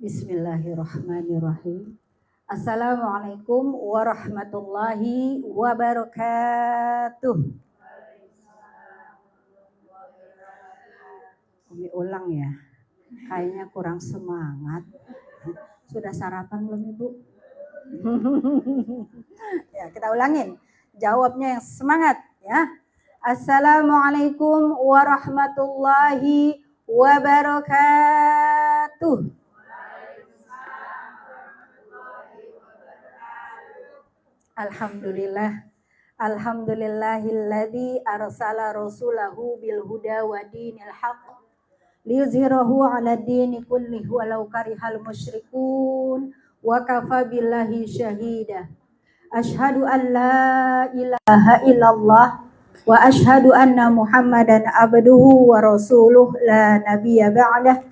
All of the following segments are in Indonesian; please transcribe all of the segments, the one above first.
Bismillahirrahmanirrahim. Assalamualaikum warahmatullahi wabarakatuh. Umi ulang ya, kayaknya kurang semangat. Sudah sarapan belum Ibu? Ya, kita ulangin. Jawabnya yang semangat ya. Assalamualaikum warahmatullahi wabarakatuh. Alhamdulillah. Alhamdulillahilladzi arsala rasulahu bil huda wa dinil haqq liyuzhirahu 'ala dini kullihi walau karihal musyrikun wa kafa billahi syahida. Asyhadu an la ilaha illallah wa asyhadu anna Muhammadan abduhu wa rasuluh la nabiyya ba'dah.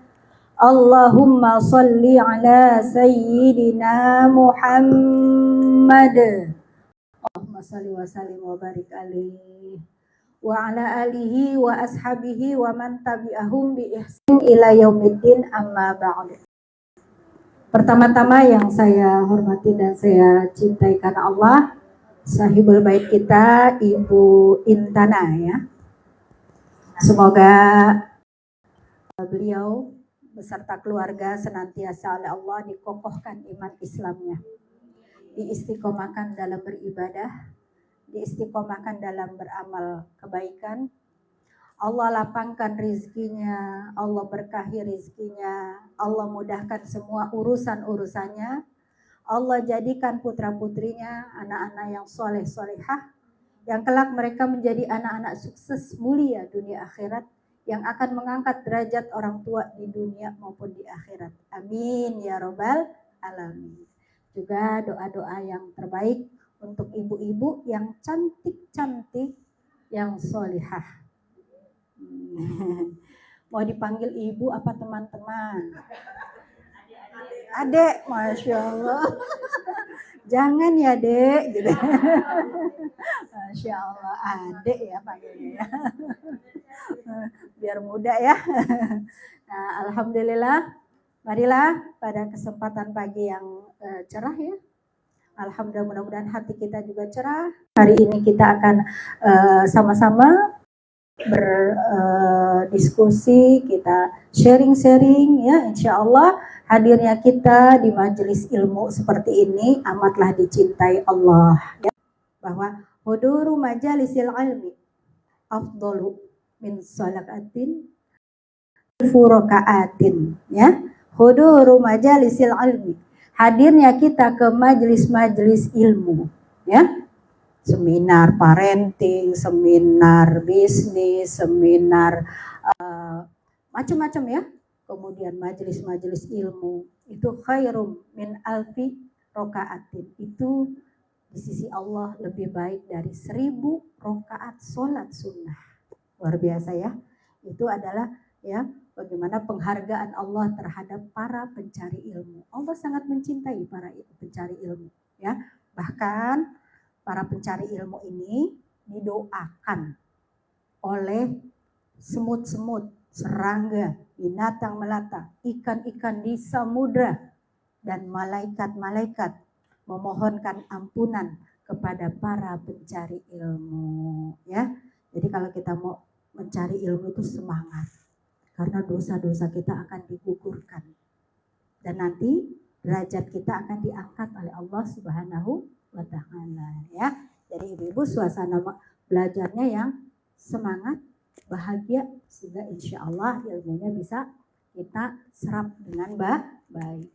Allahumma salli ala sayyidina Muhammad. Allahumma salli wa sallim wa barik alaihi wa ala alihi wa ashabihi wa man tabi'ahum bi ihsan ila yaumiddin, amma ba'du. Pertama-tama yang saya hormati dan saya cintai karena Allah, sahibul bait kita Ibu Intana ya. Semoga beliau beserta keluarga senantiasa oleh Allah dikokohkan iman Islamnya, diistiqomahkan dalam beribadah, diistiqomahkan dalam beramal kebaikan. Allah lapangkan rizkinya, Allah berkahi rizkinya, Allah mudahkan semua urusan-urusannya, Allah jadikan putra-putrinya anak-anak yang soleh-solehah, yang kelak mereka menjadi anak-anak sukses mulia dunia akhirat, yang akan mengangkat derajat orang tua di dunia maupun di akhirat. Amin ya robbal alamin. Juga doa-doa yang terbaik untuk ibu-ibu yang cantik-cantik, yang solihah. Mau dipanggil ibu apa teman-teman? Adek, Masya Allah. Jangan ya dek gitu. Masya Allah, adek ya panggilnya ya. Biar muda ya. Nah, alhamdulillah, marilah pada kesempatan pagi yang cerah ya. Alhamdulillah, mudah-mudahan hati kita juga cerah. Hari ini kita akan sama-sama berdiskusi, kita sharing-sharing ya. Insya Allah hadirnya kita di majelis ilmu seperti ini amatlah dicintai Allah ya. Bahwa huduru majalisil ilmi afdalu min salakatin furokaatin ya. Huduru majalisil ilmi, hadirnya kita ke majelis-majelis ilmu ya. Seminar parenting, seminar bisnis, seminar macam-macam ya. Kemudian majelis-majelis ilmu itu khairum min alfi rokaatin, itu di sisi Allah lebih baik dari 1000 rokaat sholat sunnah. Luar biasa ya. Itu adalah ya bagaimana penghargaan Allah terhadap para pencari ilmu. Allah sangat mencintai para pencari ilmu ya. Bahkan para pencari ilmu ini didoakan oleh semut-semut, serangga, binatang melata, ikan-ikan di samudra, dan malaikat-malaikat memohonkan ampunan kepada para pencari ilmu ya. Jadi kalau kita mau mencari ilmu itu semangat, karena dosa-dosa kita akan digugurkan dan nanti derajat kita akan diangkat oleh Allah Subhanahu wa ta'ala ya. Jadi ibu-ibu suasana belajarnya yang semangat, bahagia, sehingga insya Allah ilmunya bisa kita serap dengan baik.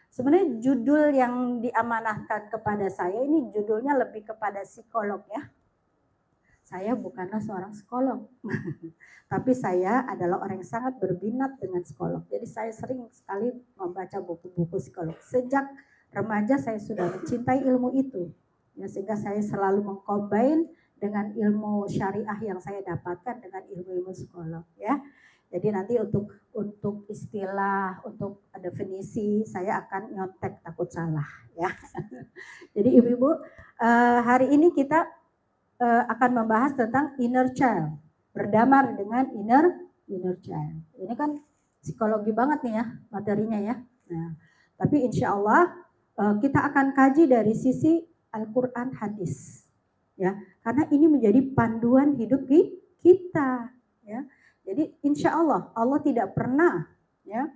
Sebenarnya judul yang diamanahkan kepada saya ini judulnya lebih kepada psikolog ya. Saya bukanlah seorang psikolog, tapi saya adalah orang yang sangat berminat dengan psikolog. Jadi saya sering sekali membaca buku-buku psikolog. Sejak remaja saya sudah mencintai ilmu itu, ya, sehingga saya selalu mengcombine dengan ilmu syariah yang saya dapatkan dengan ilmu-ilmu psikolog ya. Jadi nanti untuk istilah, untuk definisi saya akan nyontek takut salah ya. Jadi ibu-ibu, hari ini kita akan membahas tentang inner child, berdamai dengan inner child. Ini kan psikologi banget nih ya materinya ya. Nah, tapi insya Allah kita akan kaji dari sisi Al-Quran hadis, ya, karena ini menjadi panduan hidup kita, ya. Jadi insya Allah Allah tidak pernah, ya,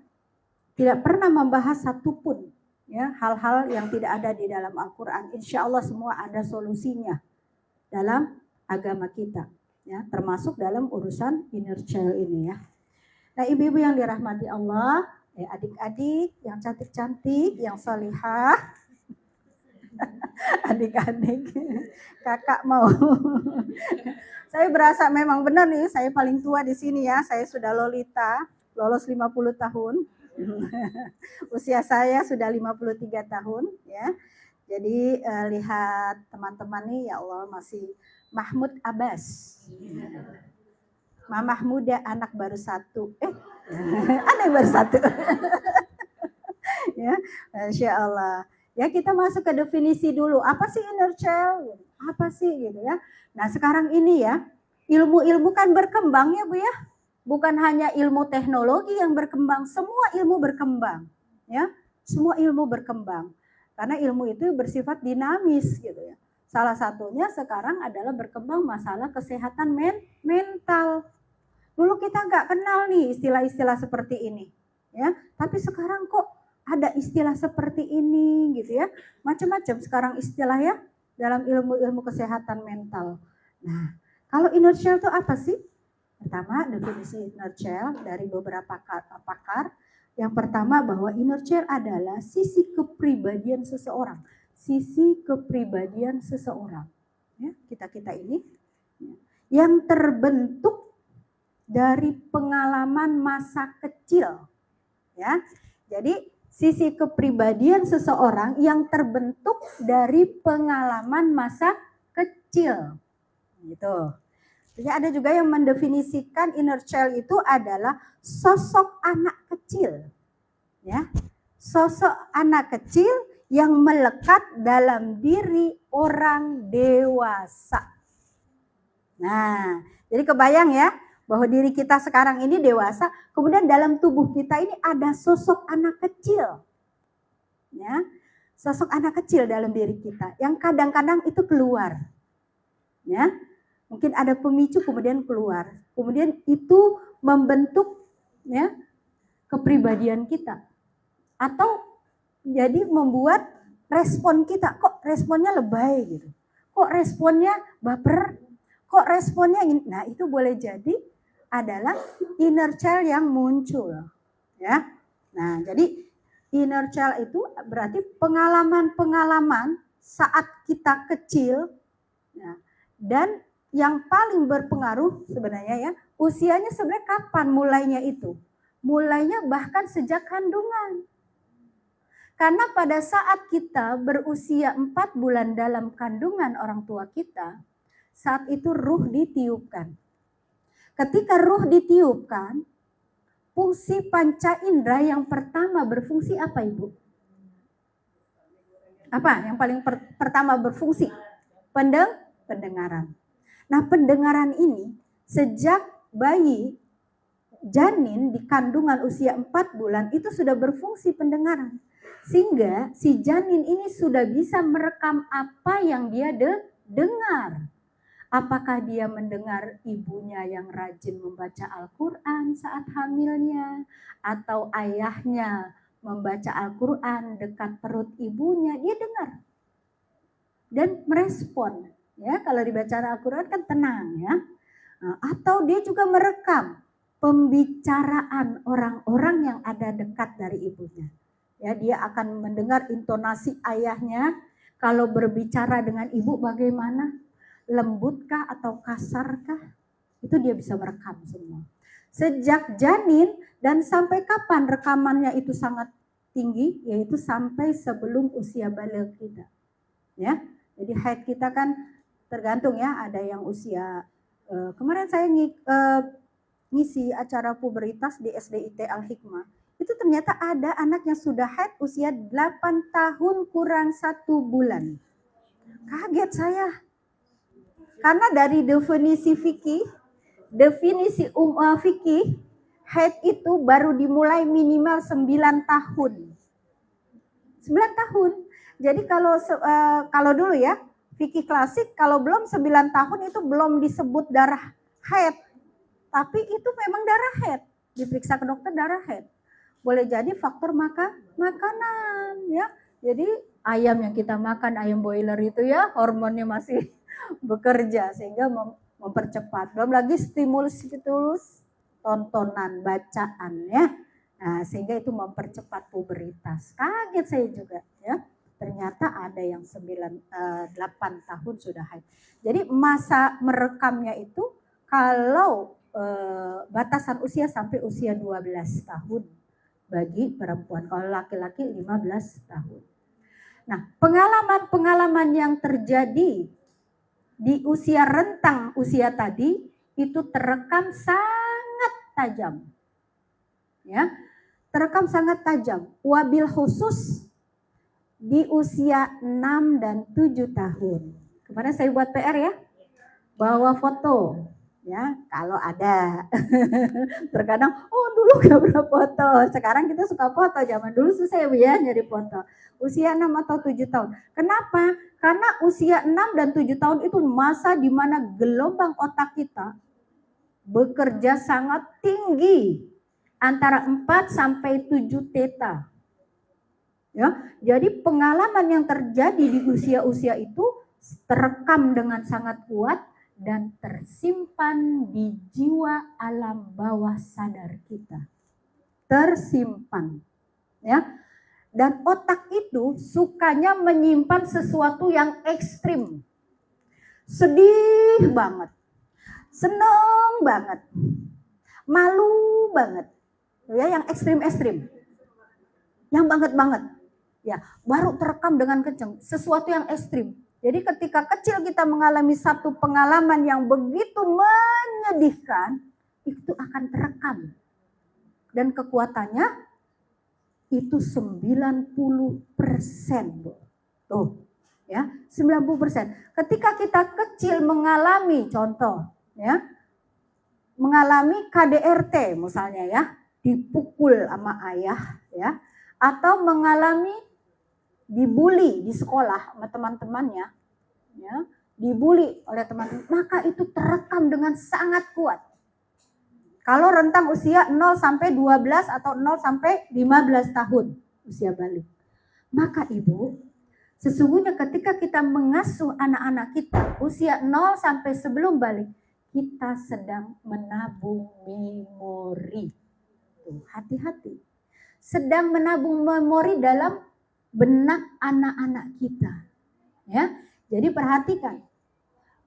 tidak pernah membahas satupun, ya, hal-hal yang tidak ada di dalam Al-Quran. Insya Allah semua ada solusinya dalam agama kita, ya, termasuk dalam urusan inner child ini, ya. Nah, ibu-ibu yang dirahmati Allah, adik-adik yang cantik-cantik, yang salihah, adik-adik, kakak mau. Saya berasa memang benar nih, saya paling tua di sini, ya. Saya sudah lolita, lolos 50 tahun. Usia saya sudah 53 tahun, ya. Jadi lihat teman-teman nih, ya Allah, masih Mahmud Abbas. Mamah muda, anak baru satu. Anak baru satu. Ya, Masya Allah. Ya, kita masuk ke definisi dulu. Apa sih inner child? Apa sih gitu, ya? Nah, sekarang ini, ya, ilmu-ilmu kan berkembang, ya Bu, ya. Bukan hanya ilmu teknologi yang berkembang, semua ilmu berkembang, ya. Semua ilmu berkembang. Karena ilmu itu bersifat dinamis gitu, ya. Salah satunya sekarang adalah berkembang masalah kesehatan mental. Dulu kita nggak kenal nih istilah-istilah seperti ini, ya. Tapi sekarang kok ada istilah seperti ini gitu, ya. Macam-macam sekarang istilah, ya, dalam ilmu-ilmu kesehatan mental. Nah, kalau inner child itu apa sih? Pertama, definisi inner child dari beberapa pakar. Yang pertama, bahwa inner child adalah sisi kepribadian seseorang. Sisi kepribadian seseorang, ya, kita ini, ya, yang terbentuk dari pengalaman masa kecil, ya. Jadi sisi kepribadian seseorang yang terbentuk dari pengalaman masa kecil, gitu. Jadi ada juga yang mendefinisikan inner child itu adalah sosok anak kecil, ya, sosok anak kecil yang melekat dalam diri orang dewasa. Nah, jadi kebayang, ya, bahwa diri kita sekarang ini dewasa, kemudian dalam tubuh kita ini ada sosok anak kecil, ya, sosok anak kecil dalam diri kita yang kadang-kadang itu keluar, ya, mungkin ada pemicu kemudian keluar, kemudian itu membentuk, ya, kepribadian kita, atau jadi membuat respon kita, kok responnya lebay gitu, kok responnya baper, kok responnya ini. Nah, itu boleh jadi adalah inner child yang muncul, ya. Nah, jadi inner child itu berarti pengalaman-pengalaman saat kita kecil, ya, dan yang paling berpengaruh sebenarnya, ya, usianya sebenarnya kapan mulainya itu? Mulainya bahkan sejak kandungan. Karena pada saat kita berusia 4 bulan dalam kandungan orang tua kita, saat itu ruh ditiupkan. Ketika ruh ditiupkan, fungsi panca indera yang pertama berfungsi apa, Ibu? Apa yang paling pertama berfungsi? Pendengaran. Nah, pendengaran ini sejak bayi janin di kandungan usia 4 bulan itu sudah berfungsi pendengaran. Sehingga si janin ini sudah bisa merekam apa yang dia dengar. Apakah dia mendengar ibunya yang rajin membaca Al-Quran saat hamilnya, atau ayahnya membaca Al-Quran dekat perut ibunya, dia dengar dan merespon, ya. Kalau dibaca Al-Quran kan tenang, ya. Atau dia juga merekam pembicaraan orang-orang yang ada dekat dari ibunya, ya. Dia akan mendengar intonasi ayahnya kalau berbicara dengan ibu bagaimana, lembutkah atau kasarkah, itu dia bisa merekam semua. Sejak janin dan sampai kapan rekamannya itu sangat tinggi, yaitu sampai sebelum usia balik kita, ya. Jadi haid kita kan tergantung, ya, ada yang usia kemarin saya ngisi acara pubertas di SDIT Al-Hikmah, itu ternyata ada anak yang sudah haid usia 8 tahun kurang 1 bulan. Kaget saya. Karena dari definisi fikih, haid itu baru dimulai minimal 9 tahun. 9 tahun. Jadi kalau dulu ya, fikih klasik kalau belum 9 tahun itu belum disebut darah haid. Tapi itu memang darah haid. Diperiksa ke dokter darah haid. Boleh jadi faktor makanan ya. Jadi ayam yang kita makan, ayam boiler itu ya, hormonnya masih bekerja sehingga mempercepat. Belum lagi stimulus tontonan, bacaan ya. Nah, sehingga itu mempercepat pubertas. Kaget saya juga ya. Ternyata ada yang 8 tahun sudah haid. Jadi masa merekamnya itu kalau batasan usia sampai usia 12 tahun bagi perempuan. Kalau laki-laki 15 tahun. Nah, pengalaman-pengalaman yang terjadi di usia rentang usia tadi itu terekam sangat tajam. Ya, terekam sangat tajam. Wabil khusus di usia 6 dan 7 tahun. Kemarin saya buat PR ya. Bawa foto. Ya, kalau ada. Terkadang, oh dulu gak pernah foto. Sekarang kita suka foto. Zaman dulu susah ya nyari foto. Usia 6 atau 7 tahun. Kenapa? Karena usia 6 dan 7 tahun itu masa di mana gelombang otak kita bekerja sangat tinggi. Antara 4 sampai 7 theta. Ya, jadi pengalaman yang terjadi di usia-usia itu terekam dengan sangat kuat dan tersimpan di jiwa alam bawah sadar kita. Tersimpan. Ya. Dan otak itu sukanya menyimpan sesuatu yang ekstrim. Sedih banget. Seneng banget. Malu banget. Ya, yang ekstrim-ekstrim. Yang banget-banget. Ya, baru terekam dengan kencang. Sesuatu yang ekstrim. Jadi ketika kecil kita mengalami satu pengalaman yang begitu menyedihkan, itu akan terekam. Dan kekuatannya itu 90%. Tuh, ya, 90%. Ketika kita kecil mengalami contoh, ya, mengalami KDRT misalnya ya, dipukul sama ayah, ya, atau mengalami dibully di sekolah sama teman-temannya, ya, dibully oleh teman-teman, maka itu terekam dengan sangat kuat. Kalau rentang usia 0 sampai 12 atau 0 sampai 15 tahun usia balik. Maka Ibu, sesungguhnya ketika kita mengasuh anak-anak kita usia 0 sampai sebelum balik, kita sedang menabung memori. Tuh, hati-hati. Sedang menabung memori dalam benak anak-anak kita. Ya. Jadi perhatikan.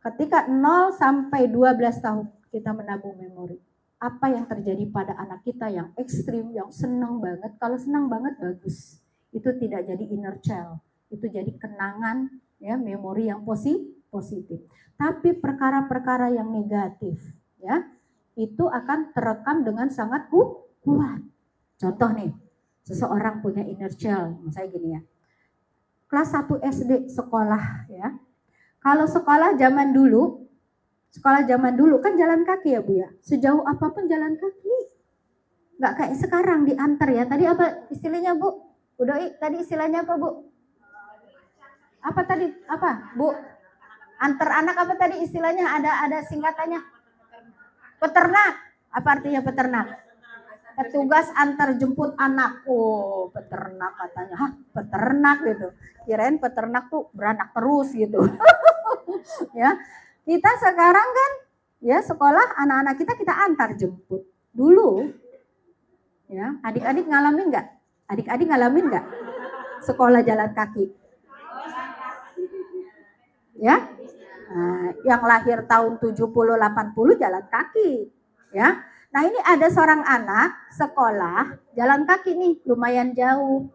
Ketika 0 sampai 12 tahun kita menabung memori. Apa yang terjadi pada anak kita yang ekstrim, yang senang banget. Kalau senang banget bagus. Itu tidak jadi inner child. Itu jadi kenangan, ya, memori yang positif. Tapi perkara-perkara yang negatif, ya, itu akan terekam dengan sangat kuat. Contoh nih, seseorang punya inner child, misalnya gini ya. Kelas 1 SD sekolah, ya. Kalau sekolah zaman dulu kan jalan kaki ya Bu ya. Sejauh apapun jalan kaki. Nggak kayak sekarang diantar ya. Tadi apa istilahnya Bu? Bu Doi, tadi istilahnya apa Bu? Apa tadi? Apa Bu? Antar anak apa tadi istilahnya? Ada singkatannya? Peternak. Apa artinya peternak? Petugas antar jemput anak. Oh, peternak katanya. Hah, peternak gitu. Kirain peternak tuh beranak terus gitu. Ya. Kita sekarang kan ya sekolah anak-anak kita antar jemput. Dulu ya, adik-adik ngalamin enggak? Adik-adik ngalamin enggak? Sekolah jalan kaki. Ya. Nah, yang lahir tahun 70 80 jalan kaki, ya. Nah, ini ada seorang anak sekolah jalan kaki nih, lumayan jauh.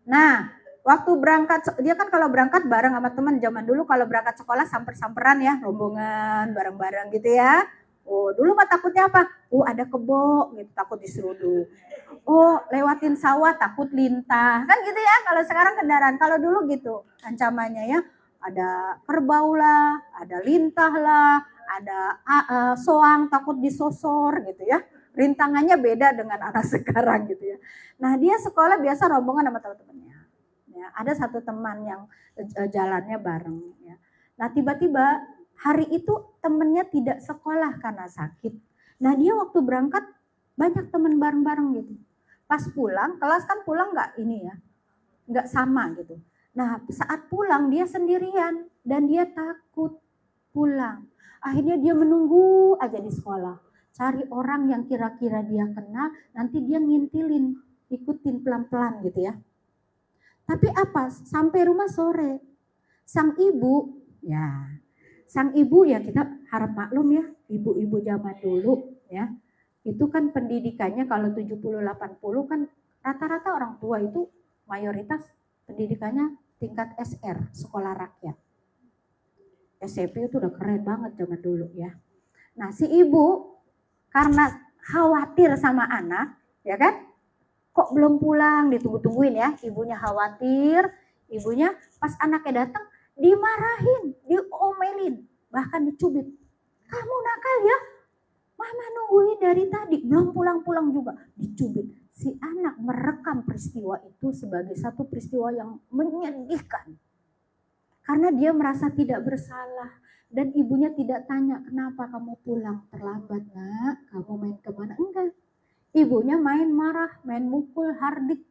Nah, waktu berangkat, dia kan kalau berangkat bareng sama teman, zaman dulu kalau berangkat sekolah samper-samperan ya, rombongan bareng-bareng gitu ya. Oh, dulu mah takutnya apa? Oh, ada kebo gitu, takut diseruduk. Oh, lewatin sawah takut lintah. Kan gitu ya, kalau sekarang kendaraan. Kalau dulu gitu ancamannya ya, ada kerbau lah, ada lintah lah, ada soang takut disosor gitu ya. rintangannya beda dengan anak sekarang gitu ya. Nah dia sekolah biasa rombongan sama teman-temannya. Ya, ada satu teman yang jalannya bareng. Ya. Nah tiba-tiba hari itu temennya tidak sekolah karena sakit. Nah dia waktu berangkat banyak teman bareng-bareng gitu. Pas pulang, kelas kan pulang nggak ini ya, nggak sama gitu. Nah saat pulang dia sendirian dan dia takut pulang. Akhirnya dia menunggu aja di sekolah. Cari orang yang kira-kira dia kenal, nanti dia ngintilin, ikutin pelan-pelan gitu ya. Tapi apa? Sampai rumah sore. Sang ibu ya kita harap maklum ya, ibu-ibu zaman dulu ya. Itu kan pendidikannya kalau 70-80 kan rata-rata orang tua itu mayoritas pendidikannya tingkat SR, sekolah rakyat. SMP itu udah keren banget zaman dulu ya. Nah si ibu karena khawatir sama anak, ya kan? Kok belum pulang, ditunggu-tungguin ya. Ibunya khawatir, ibunya pas anaknya datang dimarahin, diomelin, bahkan dicubit. Kamu nakal ya, mama nungguin dari tadi, belum pulang-pulang juga, dicubit. Si anak merekam peristiwa itu sebagai satu peristiwa yang menyedihkan. Karena dia merasa tidak bersalah. Dan ibunya tidak tanya, kenapa kamu pulang terlambat nak? Kamu main kemana? Enggak. Ibunya main marah, main mukul, hardik.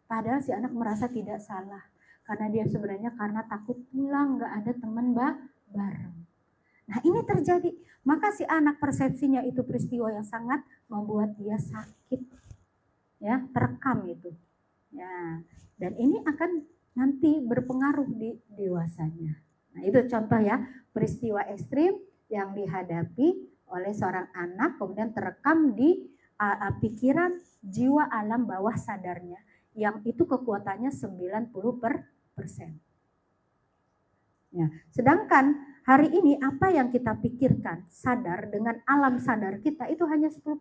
Padahal si anak merasa tidak salah. Karena dia sebenarnya karena takut pulang, gak ada teman bareng. Nah ini terjadi. Maka si anak persepsinya itu peristiwa yang sangat membuat dia sakit. Ya, terekam itu. Ya, dan ini akan nanti berpengaruh di dewasanya. Nah itu contoh ya, peristiwa ekstrim yang dihadapi oleh seorang anak kemudian terekam di pikiran jiwa alam bawah sadarnya yang itu kekuatannya 90%. Ya, sedangkan hari ini apa yang kita pikirkan sadar dengan alam sadar kita itu hanya 10%.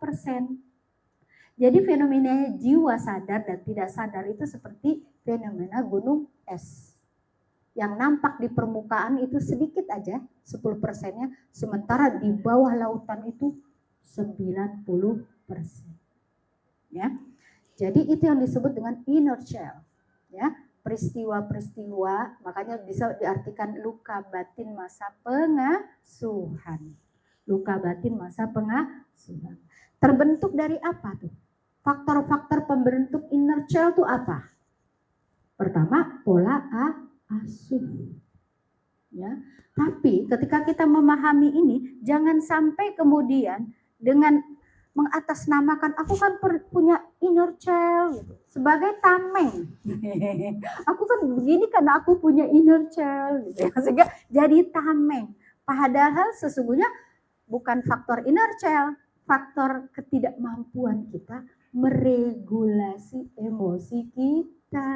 Jadi fenomena jiwa sadar dan tidak sadar itu seperti fenomena gunung es. Yang nampak di permukaan itu sedikit aja, 10%-nya, sementara di bawah lautan itu 90%. Ya. Jadi itu yang disebut dengan inner child. Ya, peristiwa-peristiwa, makanya bisa diartikan luka batin masa pengasuhan. Luka batin masa pengasuhan. Terbentuk dari apa tuh? Faktor-faktor pembentuk inner child itu apa? Pertama, pola asuh. Ya. Tapi ketika kita memahami ini, jangan sampai kemudian dengan mengatasnamakan aku kan punya inner child gitu, sebagai tameng. Aku kan begini karena aku punya inner child gitu ya. Sehingga jadi tameng. Padahal sesungguhnya bukan faktor inner child, faktor ketidakmampuan kita meregulasi emosi kita,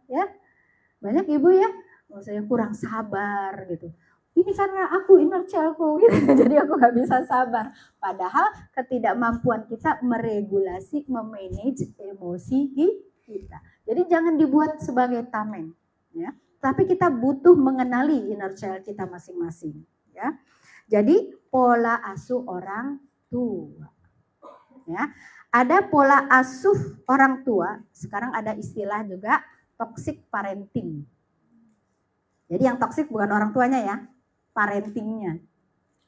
ya. Banyak ibu ya, maksudnya kurang sabar gitu. Ini karena aku inner childku, gitu. Jadi aku nggak bisa sabar. Padahal ketidakmampuan kita meregulasi, memanage emosi kita. Jadi jangan dibuat sebagai tameng, ya. Tapi kita butuh mengenali inner child kita masing-masing, ya. Jadi pola asuh orang tua, ya. Ada pola asuh orang tua, sekarang ada istilah juga toxic parenting. Jadi yang toxic bukan orang tuanya ya, parentingnya,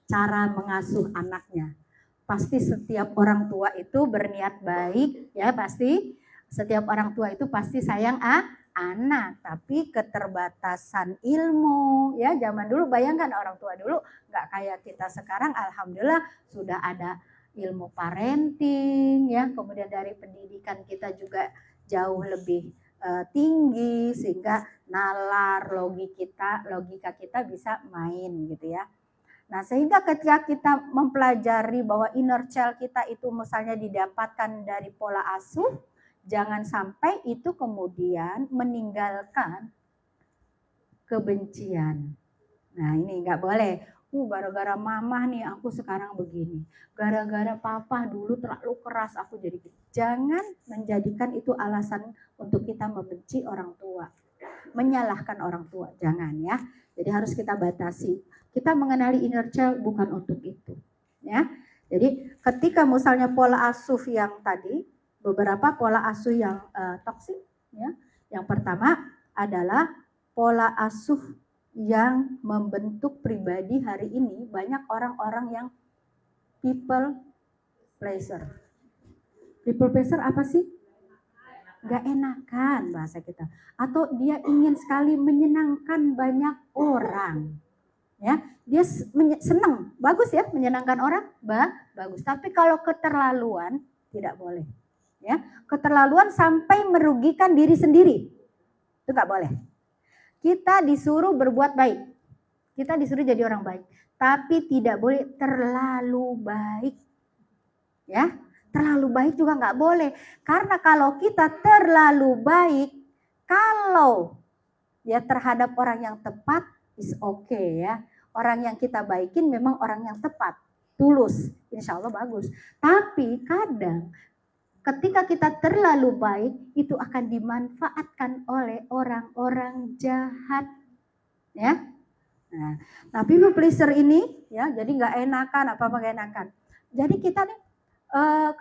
cara mengasuh anaknya. Pasti setiap orang tua itu berniat baik, ya pasti setiap orang tua itu pasti sayang anak, tapi keterbatasan ilmu, ya zaman dulu bayangkan orang tua dulu nggak kayak kita sekarang, alhamdulillah sudah ada ilmu parenting, ya kemudian dari pendidikan kita juga jauh lebih tinggi sehingga nalar logika kita bisa main gitu ya. Nah sehingga ketika kita mempelajari bahwa inner child kita itu misalnya didapatkan dari pola asuh, jangan sampai itu kemudian meninggalkan kebencian. Nah ini nggak boleh. Gara-gara mama nih aku sekarang begini. Gara-gara papa dulu terlalu keras aku jadi gitu. Jangan menjadikan itu alasan untuk kita membenci orang tua. Menyalahkan orang tua, jangan ya. Jadi harus kita batasi. Kita mengenali inner child bukan untuk itu. Ya. Jadi ketika misalnya pola asuh yang tadi, beberapa pola asuh yang toksik, ya. Yang pertama adalah pola asuh yang membentuk pribadi hari ini banyak orang-orang yang people pleaser. People pleaser apa sih? Gak enakan bahasa kita. Atau dia ingin sekali menyenangkan banyak orang. Ya, dia senang, bagus ya menyenangkan orang, bagus. Tapi kalau keterlaluan tidak boleh. Ya, keterlaluan sampai merugikan diri sendiri. Itu gak boleh. Kita disuruh berbuat baik. Kita disuruh jadi orang baik. Tapi tidak boleh terlalu baik. Ya, terlalu baik juga nggak boleh. Karena kalau kita terlalu baik, kalau ya terhadap orang yang tepat, is okay ya. Orang yang kita baikin memang orang yang tepat, tulus, insya Allah bagus. Tapi kadang ketika kita terlalu baik, itu akan dimanfaatkan oleh orang-orang jahat. Ya, nah, tapi people pleaser ini ya, jadi nggak enakan, apa-apa nggak enakan. Jadi kita nih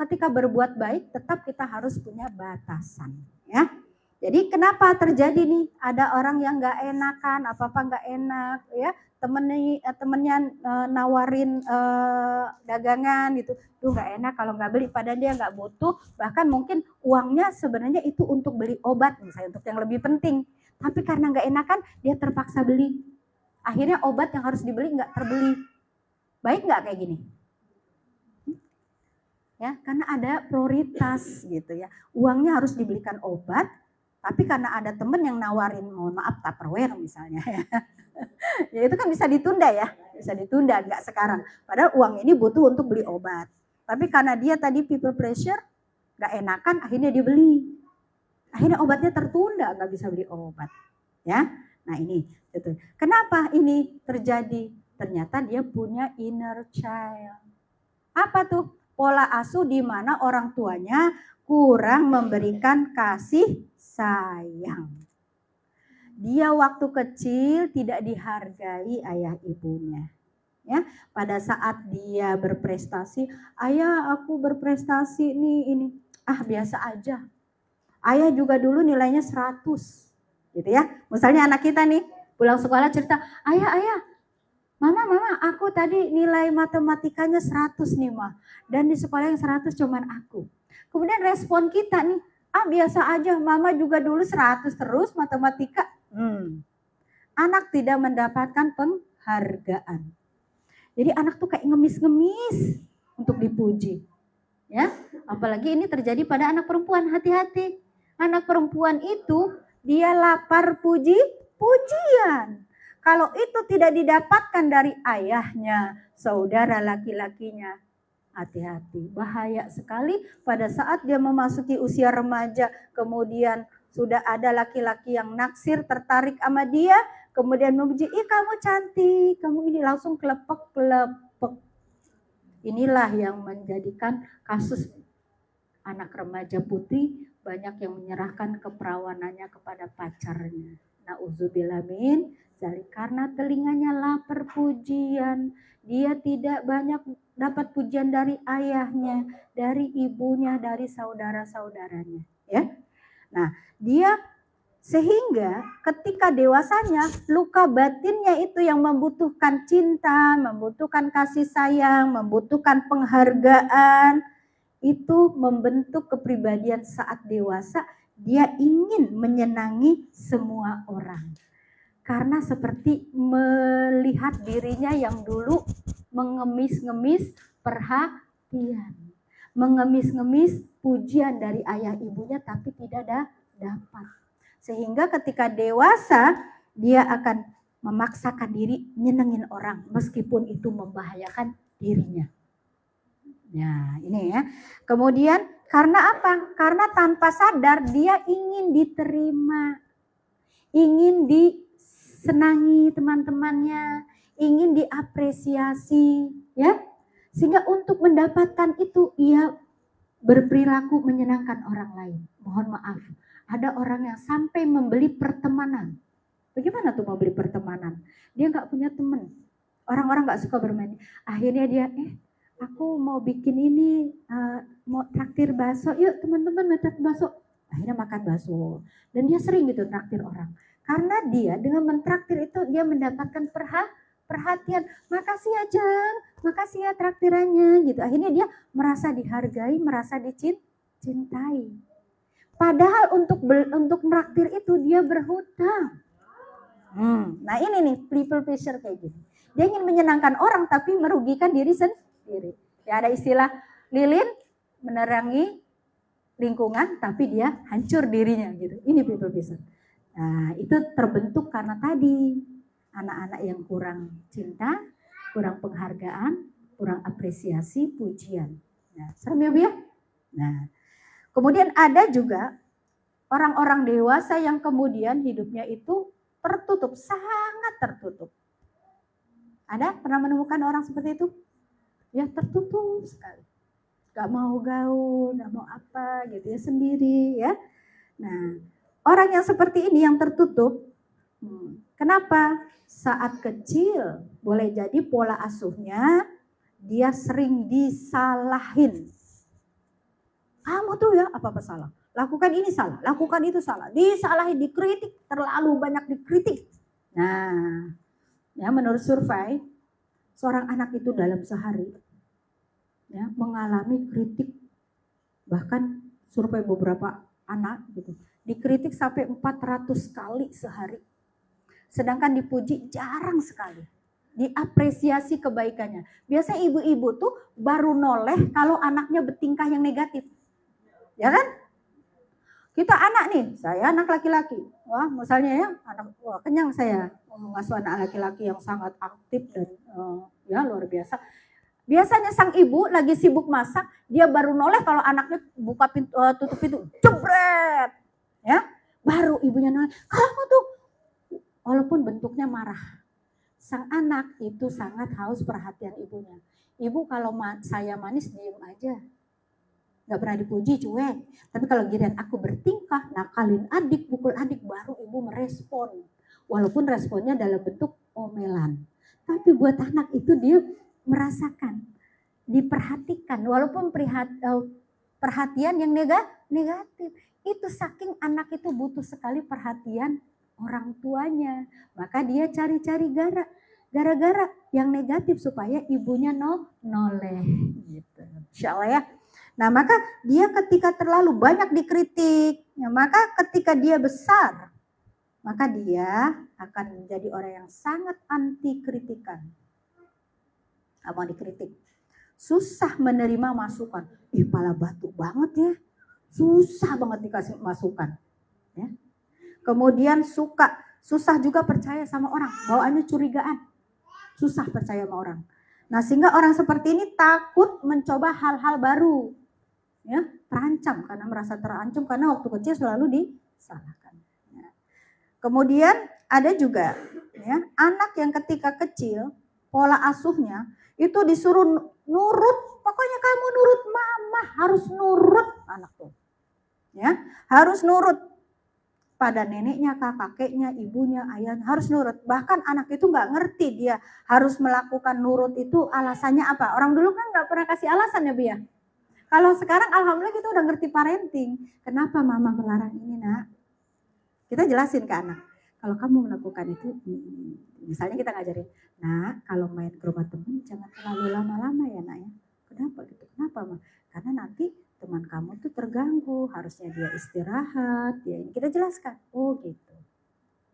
ketika berbuat baik tetap kita harus punya batasan ya. Jadi kenapa terjadi nih ada orang yang nggak enakan, apa-apa nggak enak ya, temennya nawarin dagangan gitu, tuh nggak enak kalau nggak beli, padahal dia nggak butuh, bahkan mungkin uangnya sebenarnya itu untuk beli obat misalnya, untuk yang lebih penting, tapi karena nggak enakan dia terpaksa beli, akhirnya obat yang harus dibeli nggak terbeli. Baik nggak kayak gini? Ya, karena ada prioritas gitu ya. Uangnya harus dibelikan obat, tapi karena ada temen yang nawarin, mohon maaf, Tupperware misalnya ya. Ya itu kan bisa ditunda ya, bisa ditunda, nggak sekarang. Padahal uang ini butuh untuk beli obat. Tapi karena dia tadi people pleasure, nggak enakan, akhirnya dia beli. Akhirnya obatnya tertunda, nggak bisa beli obat. Ya, nah ini. Gitu. Kenapa ini terjadi? Ternyata dia punya inner child. Apa tuh? Pola asuh di mana orang tuanya kurang memberikan kasih sayang. Dia waktu kecil tidak dihargai ayah ibunya. Ya, pada saat dia berprestasi, ayah aku berprestasi nih ini. Ah, biasa aja. Ayah juga dulu nilainya 100. Gitu ya. Misalnya anak kita nih pulang sekolah cerita, ayah, Mama, aku tadi nilai matematikanya 100 nih, Ma. Dan di sekolah yang 100 cuman aku. Kemudian respon kita nih, biasa aja, Mama juga dulu 100 terus matematika. Anak tidak mendapatkan penghargaan. Jadi anak tuh kayak ngemis-ngemis untuk dipuji. Ya, apalagi ini terjadi pada anak perempuan, hati-hati. Anak perempuan itu dia lapar pujian. Kalau itu tidak didapatkan dari ayahnya, saudara laki-lakinya, hati-hati. Bahaya sekali pada saat dia memasuki usia remaja, kemudian sudah ada laki-laki yang naksir, tertarik sama dia, kemudian memuji, ih kamu cantik, kamu ini, langsung kelepek. Inilah yang menjadikan kasus anak remaja putih banyak yang menyerahkan keperawanannya kepada pacarnya. Nauzubillah min dzalik, karena telinganya lapar pujian, dia tidak banyak dapat pujian dari ayahnya, dari ibunya, dari saudara-saudaranya, ya. Nah, dia sehingga ketika dewasanya luka batinnya itu yang membutuhkan cinta, membutuhkan kasih sayang, membutuhkan penghargaan, itu membentuk kepribadian saat dewasa. Dia ingin menyenangi semua orang. Karena seperti melihat dirinya yang dulu mengemis-ngemis perhatian, mengemis-ngemis pujian dari ayah ibunya, tapi tidak dapat. Sehingga ketika dewasa dia akan memaksakan diri nyenengin orang meskipun itu membahayakan dirinya. Ya, ini ya. Kemudian karena apa? Karena tanpa sadar dia ingin diterima, ingin disenangi teman-temannya, ingin diapresiasi, ya. Sehingga untuk mendapatkan itu ia berperilaku menyenangkan orang lain. Mohon maaf, ada orang yang sampai membeli pertemanan. Bagaimana tuh membeli pertemanan? Dia nggak punya teman, orang-orang nggak suka bermain. Akhirnya dia, aku mau bikin ini, mau traktir bakso, yuk teman-teman mau traktir bakso. Akhirnya makan bakso. Dan dia sering gitu traktir orang. Karena dia dengan mentraktir itu dia mendapatkan perhatian. Makasih ya Jang, makasih ya traktirannya gitu. Akhirnya dia merasa dihargai, merasa dicintai. Padahal untuk traktir itu dia berhutang. Nah ini nih people pleaser kayak gini. Dia ingin menyenangkan orang tapi merugikan diri sendiri. Ya ada istilah lilin menerangi lingkungan tapi dia hancur dirinya gitu. Ini people pleaser. Nah itu terbentuk karena tadi anak-anak yang kurang cinta, kurang penghargaan, kurang apresiasi, pujian. Nah, serem ya Bu ya? Nah, kemudian ada juga orang-orang dewasa yang kemudian hidupnya itu tertutup, sangat tertutup. Ada pernah menemukan orang seperti itu? Ya tertutup sekali. Gak mau gaul, gak mau apa gitu ya, sendiri ya. Nah, orang yang seperti ini yang tertutup, kenapa? Saat kecil boleh jadi pola asuhnya dia sering disalahin. Kamu tuh ya apa-apa salah. Lakukan ini salah, lakukan itu salah. Disalahin, dikritik, terlalu banyak dikritik. Nah, ya menurut survei, seorang anak itu dalam sehari ya mengalami kritik. Bahkan survei beberapa anak gitu, dikritik sampai 400 kali sehari. Sedangkan dipuji jarang sekali. Diapresiasi kebaikannya. Biasanya ibu-ibu tuh baru noleh kalau anaknya bertingkah yang negatif. Ya kan? Kita anak nih, saya anak laki-laki. Wah, misalnya ya, wah kenyang saya mengasuh anak laki-laki yang sangat aktif dan ya luar biasa. Biasanya sang ibu lagi sibuk masak, dia baru noleh kalau anaknya buka pintu, tutup pintu, jebret. Ya, baru ibunya noleh. Kamu tuh, walaupun bentuknya marah, sang anak itu sangat haus perhatian ibunya. Ibu kalau saya manis diem aja. Gak pernah dipuji, cuek. Tapi kalau giliran aku bertingkah, nakalin adik, pukul adik, baru ibu merespon. Walaupun responnya dalam bentuk omelan. Tapi buat anak itu dia merasakan, diperhatikan. Walaupun perhatian yang negatif. Itu saking anak itu butuh sekali perhatian orang tuanya. Maka dia cari-cari gara-gara yang negatif supaya ibunya noleh. Gitu. Insya Allah ya. Nah maka dia ketika terlalu banyak dikritik, ya, maka ketika dia besar, maka dia akan menjadi orang yang sangat anti kritikan. Gak mau dikritik. Susah menerima masukan. Pala batu banget ya. Susah banget dikasih masukan. Ya. Kemudian susah juga percaya sama orang. Bawaannya curigaan. Susah percaya sama orang. Nah sehingga orang seperti ini takut mencoba hal-hal baru. Ya, terancam karena merasa terancam karena waktu kecil selalu disalahkan. Ya. Kemudian ada juga ya, anak yang ketika kecil pola asuhnya itu disuruh nurut, pokoknya kamu nurut mama, harus nurut anak tuh. Ya, harus nurut pada neneknya, kakeknya, ibunya, ayahnya, harus nurut. Bahkan anak itu nggak ngerti dia harus melakukan nurut itu alasannya apa. Orang dulu kan nggak pernah kasih alasan ya Bu ya. Kalau sekarang alhamdulillah kita udah ngerti parenting. Kenapa mama melarang ini nak? Kita jelasin ke anak. Kalau kamu melakukan itu, misalnya kita ngajarin, nah kalau main ke rumah teman jangan terlalu lama-lama ya nak ya. Kenapa gitu? Kenapa Ma? Karena nanti teman kamu tuh terganggu, harusnya dia istirahat. Ya ini kita jelaskan. Oh gitu.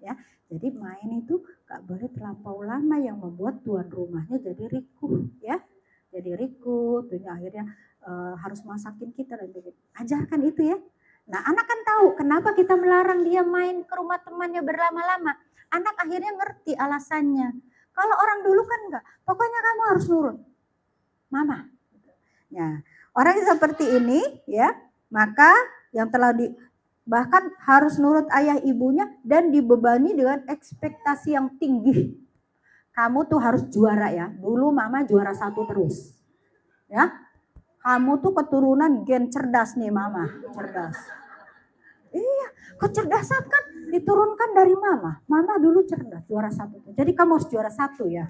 Ya, jadi main itu gak boleh terlampau lama yang membuat tuan rumahnya jadi rikuh ya. Jadi rikuh, akhirnya harus masakin kita dan begitu. Ajarkan itu ya. Nah anak kan tahu kenapa kita melarang dia main ke rumah temannya berlama-lama. Anak akhirnya ngerti alasannya. Kalau orang dulu kan enggak, pokoknya kamu harus nurut. Mama. Ya, orang yang seperti ini ya, maka yang telah bahkan harus nurut ayah ibunya dan dibebani dengan ekspektasi yang tinggi. Kamu tuh harus juara ya. Dulu mama juara 1 terus. Ya. Kamu tuh keturunan gen cerdas nih mama, cerdas. Iya, kecerdasan kan diturunkan dari mama. Mama dulu cerdas, juara 1. Jadi kamu harus juara 1 ya.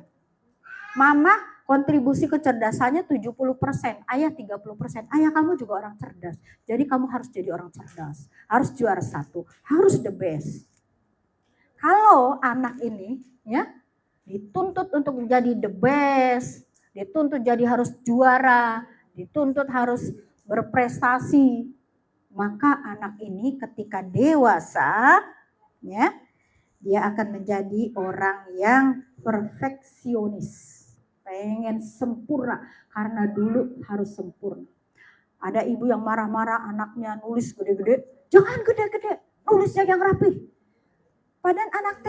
Mama kontribusi kecerdasannya 70%, ayah 30%. Ayah kamu juga orang cerdas. Jadi kamu harus jadi orang cerdas. Harus juara 1, harus the best. Kalau anak ini ya dituntut untuk menjadi the best, dituntut jadi harus juara, dituntut harus berprestasi, maka anak ini ketika dewasa ya dia akan menjadi orang yang perfeksionis, pengen sempurna karena dulu harus sempurna. Ada ibu yang marah-marah anaknya nulis gede-gede, jangan gede-gede, nulisnya yang rapi. Padahal anak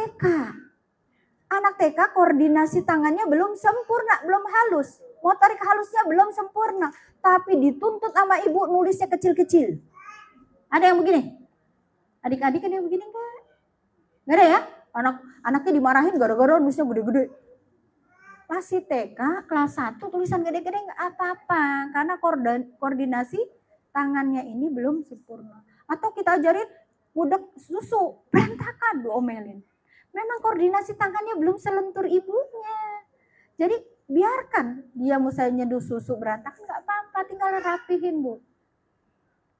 TK koordinasi tangannya belum sempurna, belum halus, motorik halusnya belum sempurna, tapi dituntut sama ibu nulisnya kecil-kecil. Ada yang begini? Adik-adik ada yang begini enggak? Enggak ada ya? Anaknya dimarahin gara-gara nulisnya gede-gede. Masih TK kelas 1 tulisan gede-gede enggak apa-apa karena koordinasi tangannya ini belum sempurna. Atau kita ajarin budak susu berantakan diomelin. Memang koordinasi tangannya belum selentur ibunya. Jadi biarkan dia misalnya nyeduh susu berantakan enggak apa-apa, tinggal rapihin, Bu.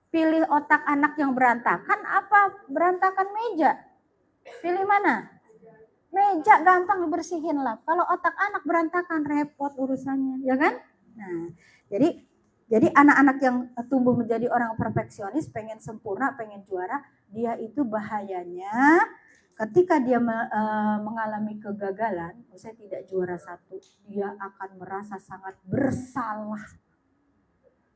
Pilih otak anak yang berantakan apa berantakan meja? Pilih mana? Meja gampang dibersihin lah. Kalau otak anak berantakan repot urusannya, ya kan? Nah, jadi anak-anak yang tumbuh menjadi orang perfeksionis, pengen sempurna, pengen juara, dia itu bahayanya ketika dia mengalami kegagalan, misalnya tidak juara 1, dia akan merasa sangat bersalah.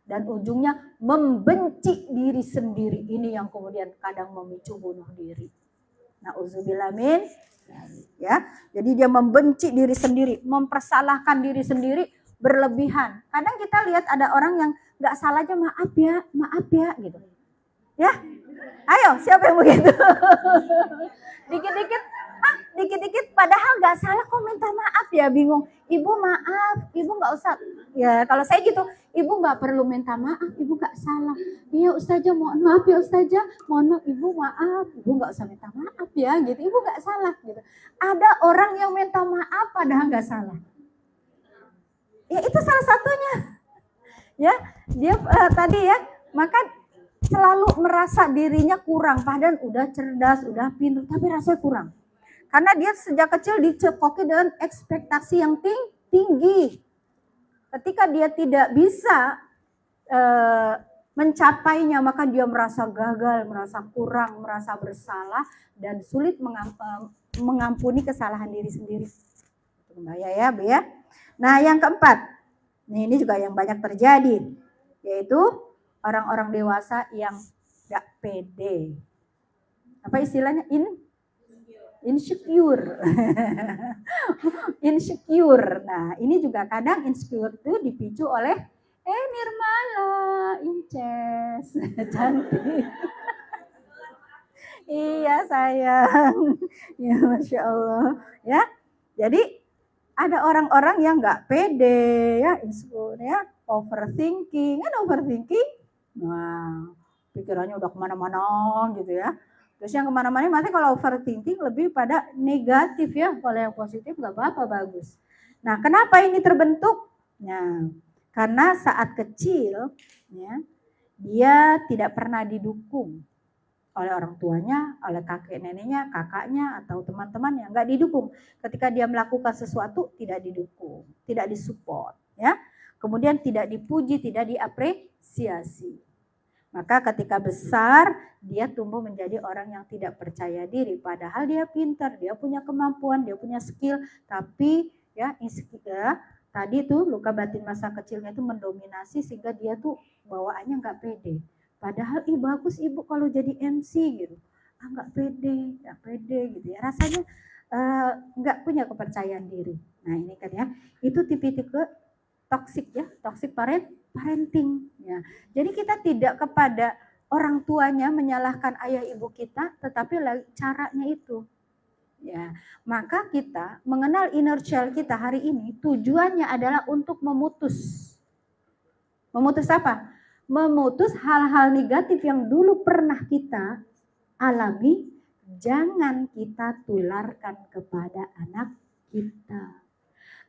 Dan ujungnya membenci diri sendiri. Ini yang kemudian kadang memicu bunuh diri. Nauzubillah min. Ya, jadi dia membenci diri sendiri, mempersalahkan diri sendiri berlebihan. Kadang kita lihat ada orang yang nggak salah aja maaf ya gitu. Ya, ayo siapa yang begitu? Dikit-dikit padahal nggak salah kok minta maaf ya, bingung. Ibu maaf, ibu nggak usah. Ya kalau saya gitu, ibu nggak perlu minta maaf, ibu nggak salah. Iya Ustazah mohon maaf ya Ustazah, mohon maaf ibu maaf, ibu nggak usah minta maaf ya gitu, ibu nggak salah gitu. Ada orang yang minta maaf padahal nggak salah. Ya itu salah satunya. Ya dia tadi ya, maka selalu merasa dirinya kurang, padahal udah cerdas, udah pintar, tapi rasanya kurang. Karena dia sejak kecil dicekoki dengan ekspektasi yang tinggi. Ketika dia tidak bisa mencapainya, maka dia merasa gagal, merasa kurang, merasa bersalah, dan sulit mengampuni kesalahan diri sendiri. Bahaya ya, Bu ya. Nah, yang keempat, ini juga yang banyak terjadi, yaitu orang-orang dewasa yang gak pede. Apa istilahnya? Insecure. Insecure. Nah, ini juga kadang insecure itu dipicu oleh Nirmala, Inces, cantik. Iya sayang. Ya Masya Allah. Ya, jadi ada orang-orang yang nggak pede, ya insecure, ya overthinking. Kan overthinking? Nah, pikirannya udah kemana-mana gitu ya. Terus yang kemana-mana, maksudnya kalau overthinking lebih pada negatif ya. Kalau yang positif nggak apa-apa, bagus. Nah, kenapa ini terbentuk? Nah, karena saat kecil ya, dia tidak pernah didukung oleh orang tuanya, oleh kakek neneknya, kakaknya, atau teman-temannya. Nggak didukung. Ketika dia melakukan sesuatu, tidak didukung, tidak disupport. Ya. Kemudian tidak dipuji, tidak diapresiasi. Maka ketika besar, dia tumbuh menjadi orang yang tidak percaya diri. Padahal dia pintar, dia punya kemampuan, dia punya skill. Tapi ya insecure, tadi tuh luka batin masa kecilnya itu mendominasi sehingga dia tuh bawaannya nggak pede. Padahal bagus ibu kalau jadi MC gitu. Nggak pede gitu ya. Rasanya nggak punya kepercayaan diri. Nah ini kan ya, itu tipe-tipe toxic ya, toxic parenting ya. Jadi kita tidak kepada orang tuanya menyalahkan ayah ibu kita, tetapi caranya itu. Ya, maka kita mengenal inner child kita hari ini tujuannya adalah untuk memutus. Memutus apa? Memutus hal-hal negatif yang dulu pernah kita alami, jangan kita tularkan kepada anak kita.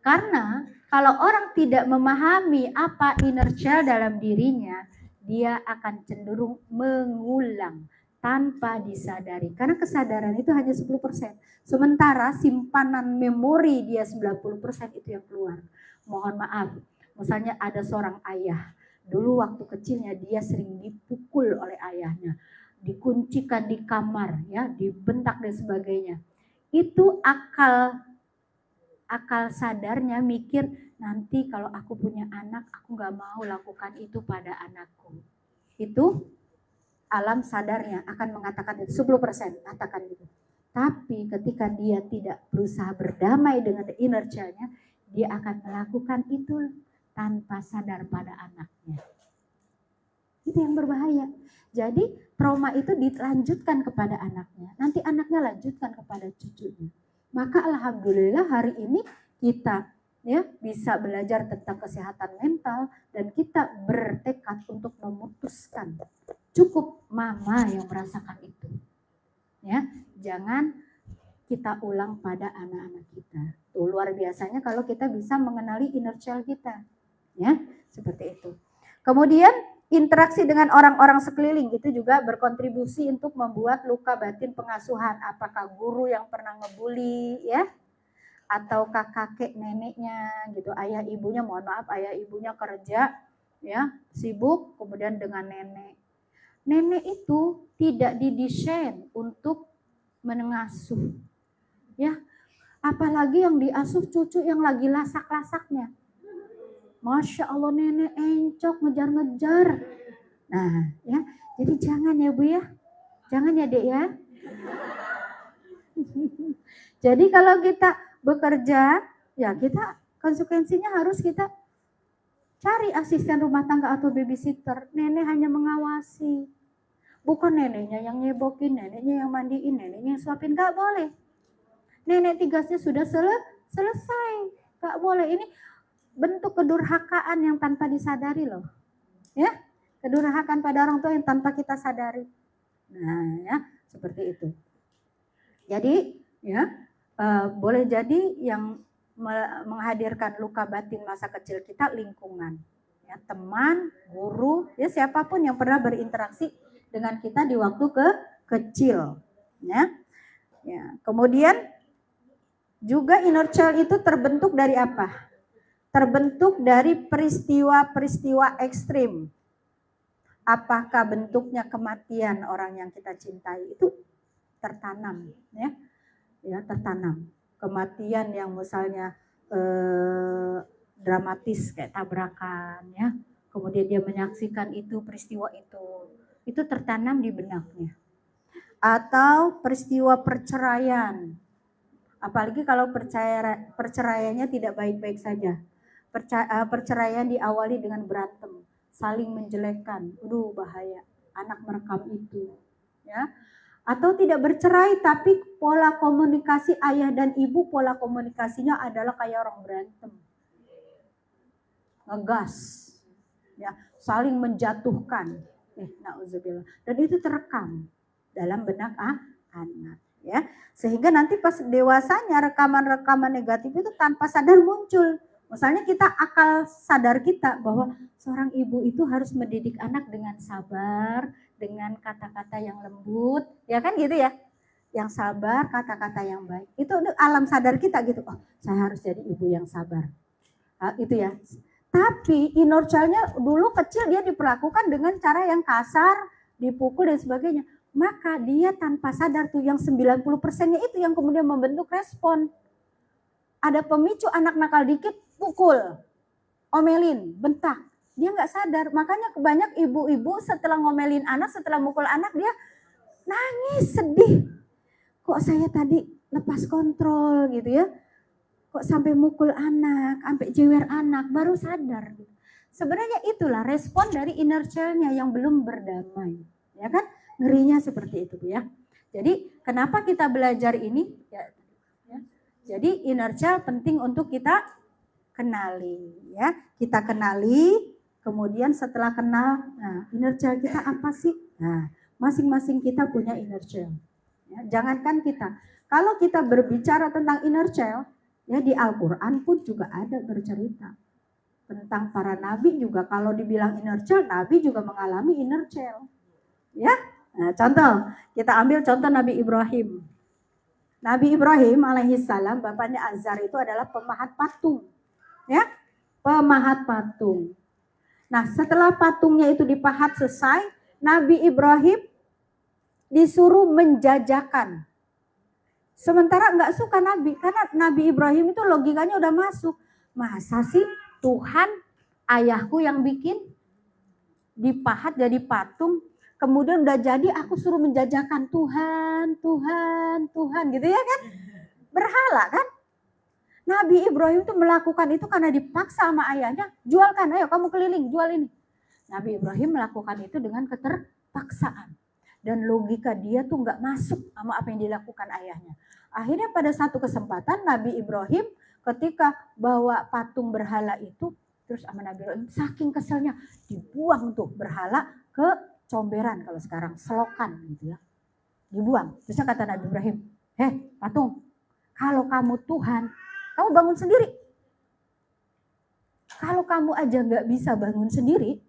Karena kalau orang tidak memahami apa inner child dalam dirinya, dia akan cenderung mengulang tanpa disadari. Karena kesadaran itu hanya 10%. Sementara simpanan memori dia 90% itu yang keluar. Mohon maaf, misalnya ada seorang ayah. Dulu waktu kecilnya dia sering dipukul oleh ayahnya. Dikuncikan di kamar, ya, dibentak dan sebagainya. Itu akal sadarnya mikir, nanti kalau aku punya anak, aku gak mau lakukan itu pada anakku. Itu alam sadarnya akan mengatakan itu, 10% katakan gitu. Tapi ketika dia tidak berusaha berdamai dengan inner child-nya, dia akan melakukan itu tanpa sadar pada anaknya. Itu yang berbahaya. Jadi trauma itu dilanjutkan kepada anaknya. Nanti anaknya lanjutkan kepada cucunya. Maka alhamdulillah hari ini kita ya bisa belajar tentang kesehatan mental dan kita bertekad untuk memutuskan. Cukup mama yang merasakan itu. Ya, jangan kita ulang pada anak-anak kita. Tuh, luar biasanya kalau kita bisa mengenali inner child kita. Ya, seperti itu. Kemudian interaksi dengan orang-orang sekeliling itu juga berkontribusi untuk membuat luka batin pengasuhan. Apakah guru yang pernah ngebully, ya, ataukah kakek neneknya, gitu, ayah ibunya, mohon maaf, ayah ibunya kerja, ya, sibuk, kemudian dengan nenek. Nenek itu tidak didesain untuk mengasuh, ya, apalagi yang diasuh cucu yang lagi lasak-lasaknya. Masya Allah nenek encok ngejar-ngejar. Nah ya, jadi jangan ya Bu ya. Jangan ya Dek ya. Jadi kalau kita bekerja, ya kita konsekuensinya harus kita cari asisten rumah tangga atau babysitter. Nenek hanya mengawasi. Bukan neneknya yang nyebokin, neneknya yang mandiin, neneknya yang suapin. Gak boleh. Nenek tugasnya sudah selesai. Gak boleh. Ini bentuk kedurhakaan yang tanpa disadari loh. Ya, kedurhakaan pada orang tua yang tanpa kita sadari. Nah, ya, seperti itu. Jadi, ya, boleh jadi yang menghadirkan luka batin masa kecil kita lingkungan. Ya, teman, guru, ya siapapun yang pernah berinteraksi dengan kita di waktu kecil. Ya. Ya, kemudian juga inner child itu terbentuk dari apa? Terbentuk dari peristiwa-peristiwa ekstrim. Apakah bentuknya kematian orang yang kita cintai itu tertanam, ya, ya tertanam. Kematian yang misalnya dramatis kayak tabrakan, ya. Kemudian dia menyaksikan itu peristiwa itu tertanam di benaknya. Atau peristiwa perceraian, apalagi kalau perceraiannya tidak baik-baik saja. Perceraian diawali dengan berantem, saling menjelekkan, bahaya, anak merekam itu, ya. Atau tidak bercerai tapi pola komunikasi ayah dan ibu, pola komunikasinya adalah kayak orang berantem, ngegas, ya, saling menjatuhkan, na'udzubillah, dan itu terekam dalam benak anak, ya, sehingga nanti pas dewasanya rekaman-rekaman negatif itu tanpa sadar muncul. Misalnya kita akal sadar kita bahwa seorang ibu itu harus mendidik anak dengan sabar, dengan kata-kata yang lembut, ya kan gitu ya. Yang sabar, kata-kata yang baik. Itu alam sadar kita gitu. Oh, saya harus jadi ibu yang sabar. Itu ya. Tapi inner child-nya dulu kecil dia diperlakukan dengan cara yang kasar, dipukul dan sebagainya. Maka dia tanpa sadar tuh yang 90%-nya itu yang kemudian membentuk respon. Ada pemicu anak nakal dikit, pukul, omelin, bentak. Dia nggak sadar. Makanya banyak ibu-ibu setelah ngomelin anak, setelah mukul anak, dia nangis, sedih. Kok saya tadi lepas kontrol gitu ya. Kok sampai mukul anak, sampai jewer anak, baru sadar. Sebenarnya itulah respon dari inner child-nya yang belum berdamai. Ya kan? Ngerinya seperti itu ya. Jadi kenapa kita belajar ini? Ya. Jadi inner child penting untuk kita kenali, ya. Kita kenali, kemudian setelah kenal, nah inner child kita apa sih? Nah, masing-masing kita punya inner child. Ya, jangankan kita, kalau kita berbicara tentang inner child, Ya, di Al-Quran pun juga ada bercerita tentang para nabi juga. Kalau dibilang inner child, nabi juga mengalami inner child. Ya, nah, contoh kita ambil contoh Nabi Ibrahim. Nabi Ibrahim alaihissalam, bapaknya Azar itu adalah pemahat patung. Ya, pemahat patung. Nah, setelah patungnya itu dipahat selesai, Nabi Ibrahim disuruh menjajakan. Sementara nggak suka Nabi, karena Nabi Ibrahim itu logikanya udah masuk. Masa sih Tuhan ayahku yang bikin dipahat jadi patung, kemudian udah jadi aku suruh menjajakan Tuhan, Tuhan, Tuhan gitu ya kan? Berhala kan? Nabi Ibrahim itu melakukan itu karena dipaksa sama ayahnya, jualkan, ayo kamu keliling, jual ini. Nabi Ibrahim melakukan itu dengan keterpaksaan. Dan logika dia tuh nggak masuk sama apa yang dilakukan ayahnya. Akhirnya pada satu kesempatan Nabi Ibrahim ketika bawa patung berhala itu, terus sama Nabi Ibrahim saking keselnya dibuang tuh berhala ke comberan, kalau sekarang selokan gitu ya. Dibuang. Terusnya kata Nabi Ibrahim, patung, kalau kamu Tuhan, kamu bangun sendiri. Kalau kamu aja nggak bisa bangun sendiri,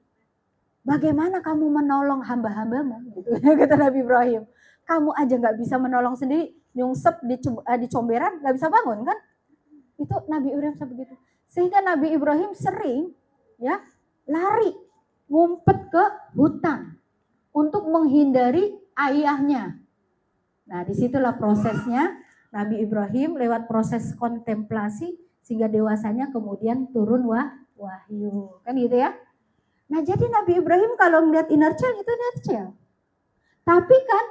bagaimana kamu menolong hamba-hambamu? Gitu. Kata Nabi Ibrahim. Kamu aja nggak bisa menolong sendiri, nyungsep di comberan, nggak bisa bangun kan? Itu Nabi Ibrahim begitu. Sehingga Nabi Ibrahim sering ya lari, ngumpet ke hutan untuk menghindari ayahnya. Nah, disitulah prosesnya Nabi Ibrahim lewat proses kontemplasi sehingga dewasanya kemudian turun wahyu. Kan gitu ya? Nah, jadi Nabi Ibrahim kalau melihat inner child itu inner child. Tapi kan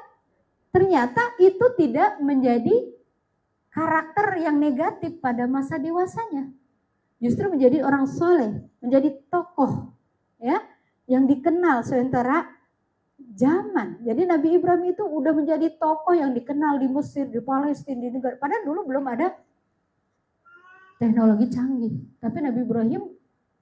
ternyata itu tidak menjadi karakter yang negatif pada masa dewasanya. Justru menjadi orang soleh, menjadi tokoh ya yang dikenal sementara zaman. Jadi Nabi Ibrahim itu udah menjadi tokoh yang dikenal di Mesir, di Palestina, di negara. Padahal dulu belum ada teknologi canggih. Tapi Nabi Ibrahim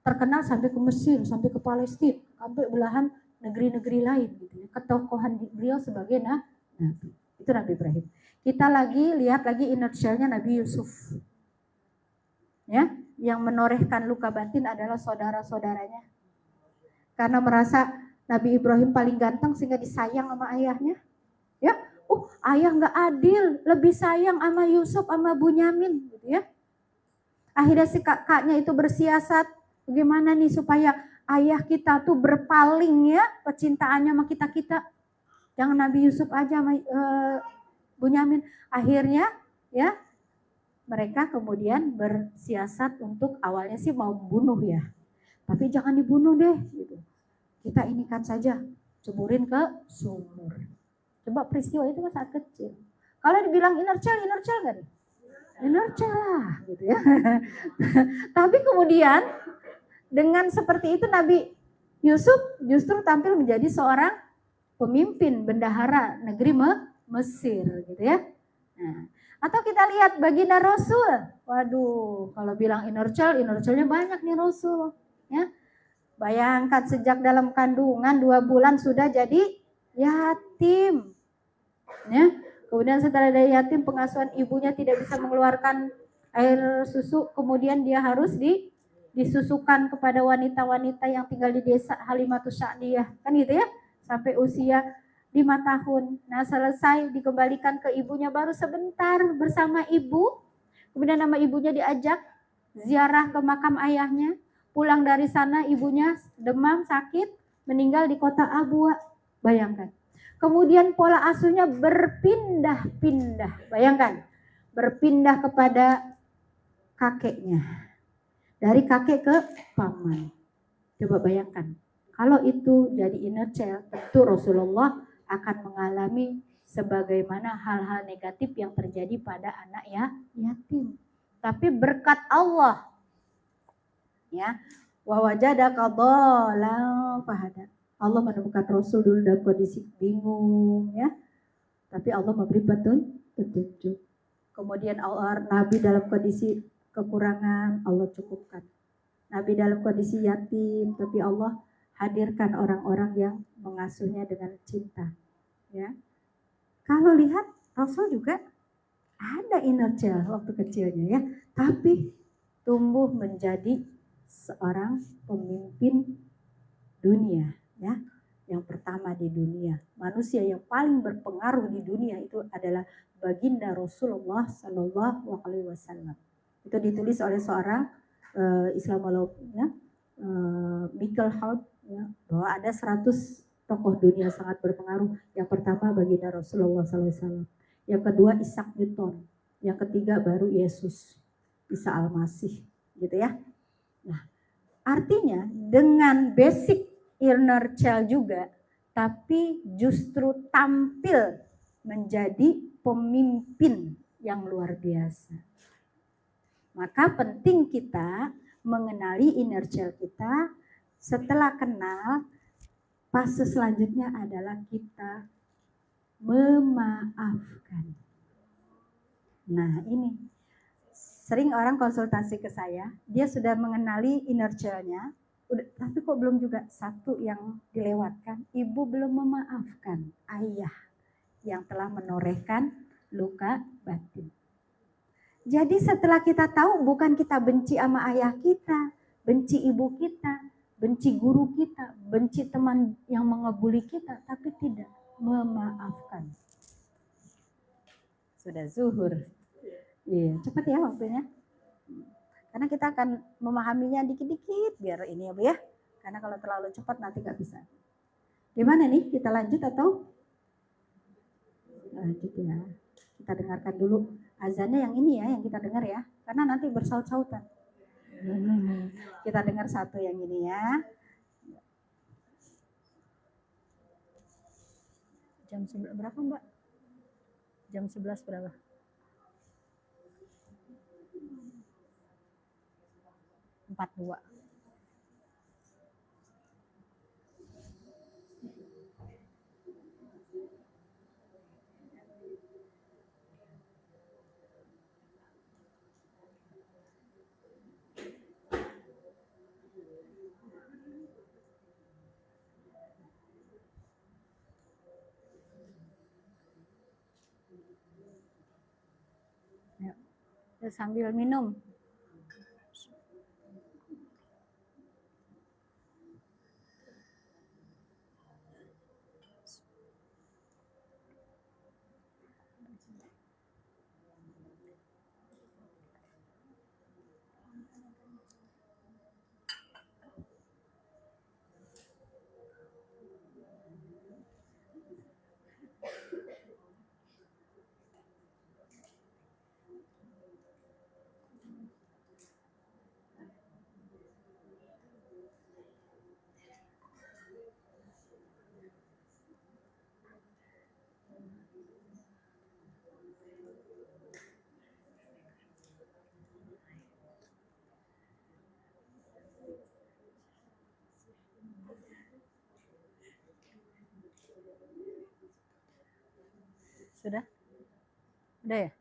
terkenal sampai ke Mesir, sampai ke Palestina, sampai belahan negeri-negeri lain gitu ya. Ketokohan beliau sebagai nabi. Itu Nabi Ibrahim. Kita lihat lagi inner child-nya Nabi Yusuf. Ya, yang menorehkan luka batin adalah saudara-saudaranya. Karena merasa Nabi Ibrahim paling ganteng sehingga disayang sama ayahnya. Ya, ayah nggak adil, lebih sayang sama Yusuf sama Bunyamin gitu ya. Akhirnya si kakaknya itu bersiasat, bagaimana nih supaya ayah kita tuh berpaling ya kecintaannya sama kita. Jangan Nabi Yusuf aja sama Bunyamin. Akhirnya ya mereka kemudian bersiasat untuk awalnya sih mau membunuh ya. Tapi jangan dibunuh deh gitu. Kita inikan saja, ceburin ke sumur. Coba peristiwa itu kan saat kecil. Kalau dibilang inner child gak nih? Inner child lah gitu ya. Tapi kemudian dengan seperti itu Nabi Yusuf justru tampil menjadi seorang pemimpin bendahara negeri Mesir gitu ya. Nah, atau kita lihat baginda Rasul. Waduh, kalau bilang inner child-nya banyak nih Rasul ya. Bayangkan sejak dalam kandungan 2 bulan sudah jadi yatim. Ya. Kemudian setelah dari yatim, pengasuhan ibunya tidak bisa mengeluarkan air susu, kemudian dia harus disusukan kepada wanita-wanita yang tinggal di desa Halimatus Sa'diyah. Kan gitu ya? Sampai usia 5 tahun. Nah, selesai dikembalikan ke ibunya baru sebentar bersama ibu. Kemudian nama ibunya diajak ziarah ke makam ayahnya. Pulang dari sana ibunya demam, sakit, meninggal di kota Abwa. Bayangkan. Kemudian pola asuhnya berpindah-pindah. Bayangkan. Berpindah kepada kakeknya. Dari kakek ke paman. Coba bayangkan. Kalau itu jadi inner child, tentu Rasulullah akan mengalami sebagaimana hal-hal negatif yang terjadi pada anak yatim. Tapi berkat Allah, ya, wa wajadaka dhalan fahada. Allah menemukan Rasul dulu dalam kondisi bingung ya. Tapi Allah memberi petunjuk. Kemudian Nabi dalam kondisi kekurangan, Allah cukupkan. Nabi dalam kondisi yatim, tapi Allah hadirkan orang-orang yang mengasuhnya dengan cinta. Ya. Kalau lihat Rasul juga ada inner child waktu kecilnya ya, tapi tumbuh menjadi seorang pemimpin dunia ya, yang pertama di dunia. Manusia yang paling berpengaruh di dunia itu adalah baginda Rasulullah Shallallahu Alaihi Wasallam. Itu ditulis oleh seorang Islamolog ya, Michael Hart ya, bahwa ada 100 tokoh dunia sangat berpengaruh. Yang pertama baginda Rasulullah SAW, yang kedua Isaac Newton, yang ketiga baru Yesus, Isa Al-Masih, gitu ya. Nah, artinya dengan basic inner child juga, tapi justru tampil menjadi pemimpin yang luar biasa. Maka penting kita mengenali inner child kita. Setelah kenal, fase selanjutnya adalah kita memaafkan. Nah ini, sering orang konsultasi ke saya, dia sudah mengenali inner child-nya, tapi kok belum juga satu yang dilewatkan, ibu belum memaafkan ayah yang telah menorehkan luka batin. Jadi setelah kita tahu, bukan kita benci sama ayah kita, benci ibu kita, benci guru kita, benci teman yang mengebuli kita, tapi tidak memaafkan. Sudah zuhur. Iya, cepat ya waktunya. Karena kita akan memahaminya dikit-dikit biar ini ya Bu ya. Karena kalau terlalu cepat nanti gak bisa. Gimana nih, kita lanjut atau? Lanjut ya. Kita dengarkan dulu azannya yang ini ya, yang kita dengar ya. Karena nanti bersaut-sautan. Kita dengar satu yang ini ya. Jam berapa Mbak? Jam 11 berapa? Empat dua. Sambil minum. Sudah? Udah ya?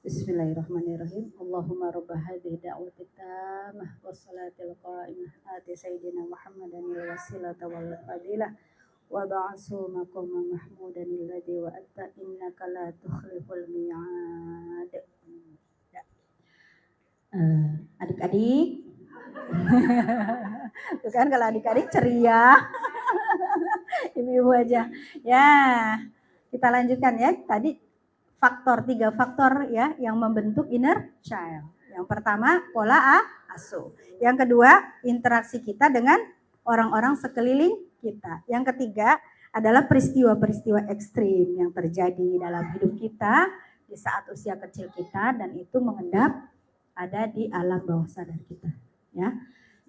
Bismillahirrahmanirrahim. Allahumma rabba hadhihi da'wati tammah wassalatil qa'imah ati sayyidina Muhammadan wasilata wal fadilah wa ba'su maqama mahmudan alladhi wa'atta innaka la tukhliful mi'ad. Adik-adik. Tuh kan kalau adik-adik ceria. Ibu-ibu aja. Ya. Kita lanjutkan ya, tadi tiga faktor ya yang membentuk inner child. Yang pertama pola asuh. Yang kedua interaksi kita dengan orang-orang sekeliling kita. Yang ketiga adalah peristiwa-peristiwa ekstrim yang terjadi dalam hidup kita di saat usia kecil kita dan itu mengendap ada di alam bawah sadar kita. Ya,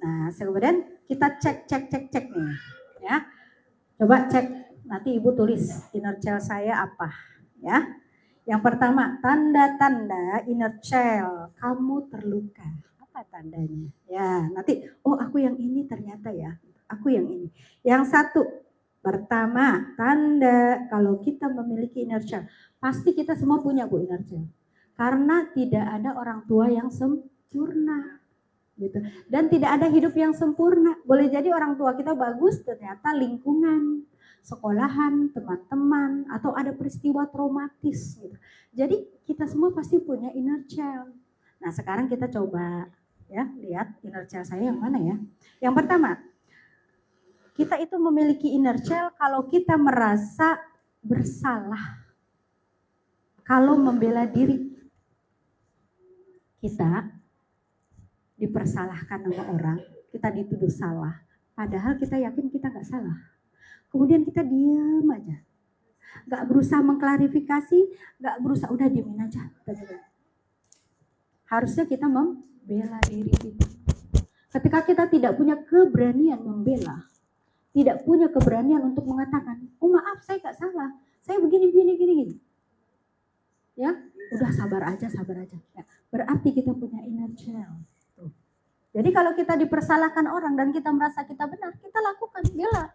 nah kemudian kita cek nih, ya. Coba cek. Nanti ibu tulis inner child saya apa ya. Yang pertama tanda-tanda inner child kamu terluka. Apa tandanya? Ya nanti aku yang ini ternyata ya. Aku yang ini. Yang satu pertama tanda kalau kita memiliki inner child. Pasti kita semua punya Bu inner child. Karena tidak ada orang tua yang sempurna. Gitu. Dan tidak ada hidup yang sempurna. Boleh jadi orang tua kita bagus ternyata lingkungan sekolahan, teman-teman, atau ada peristiwa traumatis gitu. Jadi kita semua pasti punya inner child. Nah, sekarang kita coba ya lihat inner child saya yang mana ya. Yang pertama, kita itu memiliki inner child kalau kita merasa bersalah. Kalau membela diri, kita dipersalahkan sama orang, kita dituduh salah. Padahal kita yakin kita nggak salah. Kemudian kita diam aja. Nggak berusaha mengklarifikasi, nggak berusaha, udah diemin aja. Harusnya kita membela diri kita. Ketika kita tidak punya keberanian membela, tidak punya keberanian untuk mengatakan, oh maaf saya nggak salah, saya begini. Ya, udah sabar aja. Ya, berarti kita punya inner child. Jadi kalau kita dipersalahkan orang dan kita merasa kita benar, kita lakukan, bela.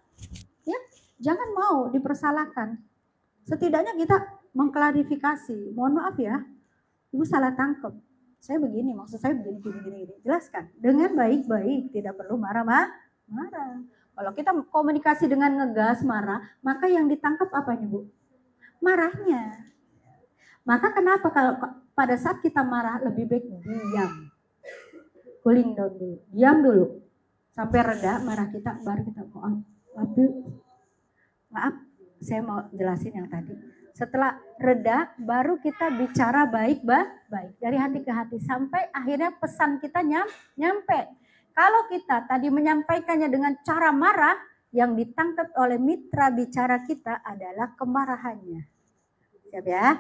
Ya, jangan mau dipersalahkan. Setidaknya kita mengklarifikasi. Mohon maaf ya, Ibu salah tangkap. Saya begini, maksud saya begini. Jelaskan dengan baik-baik, tidak perlu marah. Kalau kita komunikasi dengan ngegas, marah, maka yang ditangkap apanya, Bu? Marahnya. Maka kenapa kalau pada saat kita marah lebih baik diam. Cooling down dulu, diam dulu. Sampai reda marah kita, baru kita maaf, saya mau jelasin yang tadi. Setelah reda, baru kita bicara baik. Dari hati ke hati. Sampai akhirnya pesan kita nyampe. Kalau kita tadi menyampaikannya dengan cara marah, yang ditangkap oleh mitra bicara kita adalah kemarahannya. Siap ya?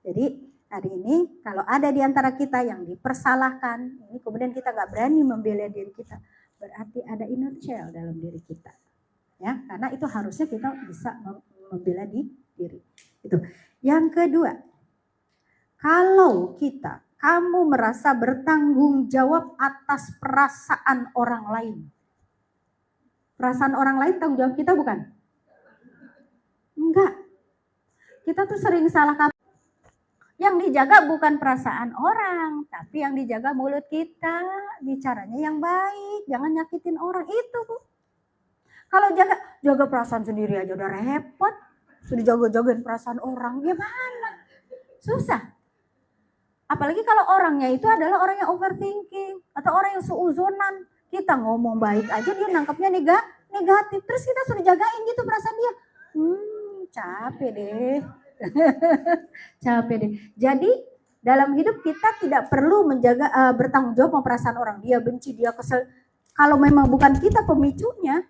Jadi hari ini kalau ada di antara kita yang dipersalahkan, ini kemudian kita nggak berani membela diri kita, berarti ada inner child dalam diri kita. Ya, karena itu harusnya kita bisa membela diri. Itu. Yang kedua, kalau kamu merasa bertanggung jawab atas perasaan orang lain. Perasaan orang lain tanggung jawab kita bukan? Enggak. Kita tuh sering salah kaprah. Yang dijaga bukan perasaan orang, tapi yang dijaga mulut kita, bicaranya yang baik, jangan nyakitin orang, itu Bu. Kalau jaga perasaan sendiri aja udah repot, sudah jaga-jagain perasaan orang, gimana? Susah. Apalagi kalau orangnya itu adalah orang yang overthinking, atau orang yang seuzonan. Kita ngomong baik aja, dia nangkapnya negatif, terus kita sudah jagain gitu perasaan dia. Capek deh. Capek deh. Jadi dalam hidup kita tidak perlu bertanggung jawab sama perasaan orang. Dia benci, dia kesel. Kalau memang bukan kita pemicunya,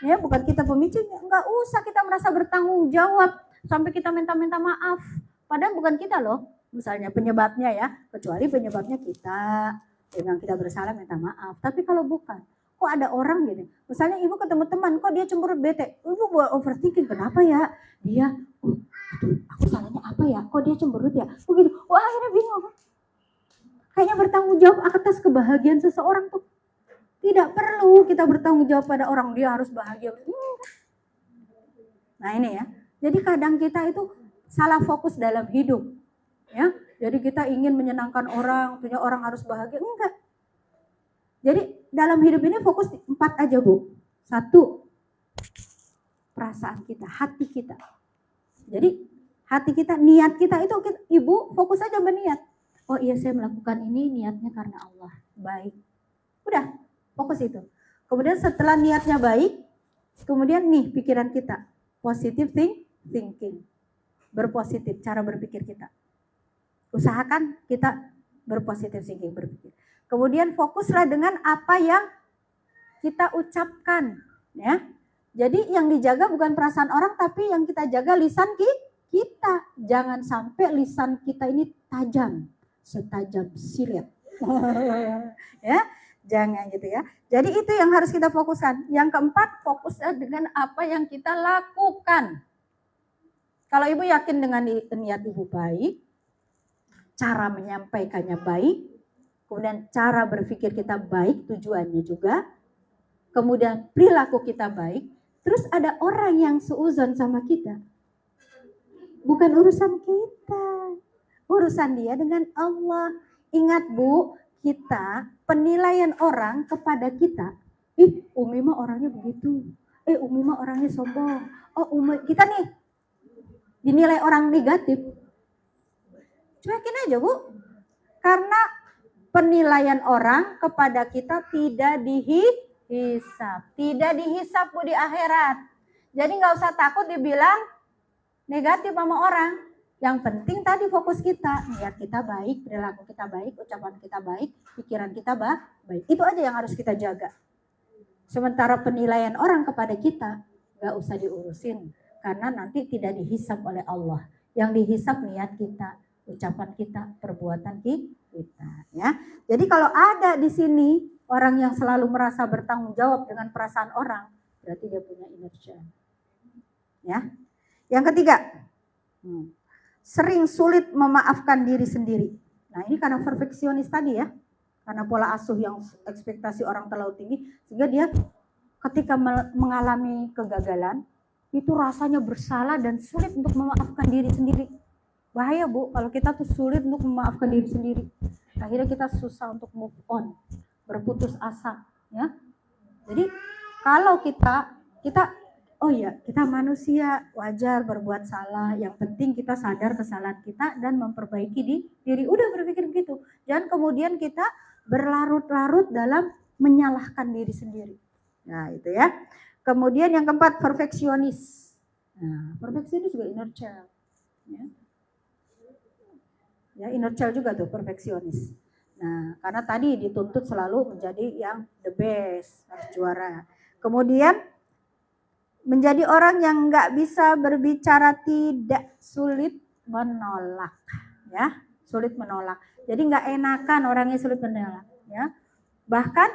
nggak usah kita merasa bertanggung jawab sampai kita minta maaf. Padahal bukan kita loh. Misalnya penyebabnya ya, kecuali penyebabnya kita. Memang kita bersalah minta maaf. Tapi kalau bukan, kok ada orang gini. Misalnya ibu ketemu teman, kok dia cemberut bete. Ibu buat overthinking, kenapa ya? Dia, aku salahnya apa ya? Kok dia cemberut ya? Begitu. Wah, akhirnya bingung. Kayaknya bertanggung jawab atas kebahagiaan seseorang tuh. Tidak perlu kita bertanggung jawab pada orang, dia harus bahagia. Nah ini ya. Jadi kadang kita itu salah fokus dalam hidup. Ya. Jadi kita ingin menyenangkan orang, punya orang harus bahagia. Enggak. Jadi dalam hidup ini fokus 4 aja Bu. 1, perasaan kita, hati kita. Jadi hati kita, niat kita itu ibu fokus aja berniat. Oh iya saya melakukan ini niatnya karena Allah. Baik. Udah, fokus itu. Kemudian setelah niatnya baik, kemudian nih pikiran kita. Positive thinking. Berpositif, cara berpikir kita. Usahakan kita berpositif thinking, berpikir. Kemudian fokuslah dengan apa yang kita ucapkan. Ya. Jadi yang dijaga bukan perasaan orang, tapi yang kita jaga lisan kita. Jangan sampai lisan kita ini tajam, setajam silet. Ya, jangan gitu ya. Jadi itu yang harus kita fokuskan. Yang keempat, fokuslah dengan apa yang kita lakukan. Kalau ibu yakin dengan niat ibu baik, cara menyampaikannya baik, kemudian cara berpikir kita baik, tujuannya juga, kemudian perilaku kita baik, terus ada orang yang seuzon sama kita. Bukan urusan kita, urusan dia dengan Allah. Ingat Bu, kita penilaian orang kepada kita, Umi mah orangnya begitu, Umi mah orangnya sombong, kita nih dinilai orang negatif, cuekin aja Bu. Karena penilaian orang kepada kita tidak dihisap. Tidak dihisap Bu di akhirat. Jadi nggak usah takut dibilang negatif sama orang. Yang penting tadi fokus kita, niat kita baik, perilaku kita baik, ucapan kita baik, pikiran kita baik. Itu aja yang harus kita jaga. Sementara penilaian orang kepada kita nggak usah diurusin. Karena nanti tidak dihisap oleh Allah. Yang dihisap niat kita, ucapan kita, perbuatan kita, ya. Jadi kalau ada di sini orang yang selalu merasa bertanggung jawab dengan perasaan orang, berarti dia punya inertia. Ya. Yang ketiga, sering sulit memaafkan diri sendiri. Nah, ini karena perfeksionis tadi ya. Karena pola asuh yang ekspektasi orang terlalu tinggi, sehingga dia ketika mengalami kegagalan, itu rasanya bersalah dan sulit untuk memaafkan diri sendiri. Bahaya Bu, kalau kita tuh sulit untuk memaafkan diri sendiri. Akhirnya kita susah untuk move on, berputus asa, ya. Jadi kalau kita oh ya, kita manusia, wajar berbuat salah. Yang penting kita sadar kesalahan kita dan memperbaiki diri. Udah berpikir begitu. Jangan kemudian kita berlarut-larut dalam menyalahkan diri sendiri. Nah, itu ya. Kemudian yang keempat, perfeksionis. Nah, perfeksionis juga inner child. Ya. Ya, inner child juga tuh perfeksionis. Nah, karena tadi dituntut selalu menjadi yang the best, harus juara. Kemudian menjadi orang yang nggak bisa berbicara tidak, sulit menolak, ya, sulit menolak. Jadi nggak enakan orangnya sulit menolak, ya. Bahkan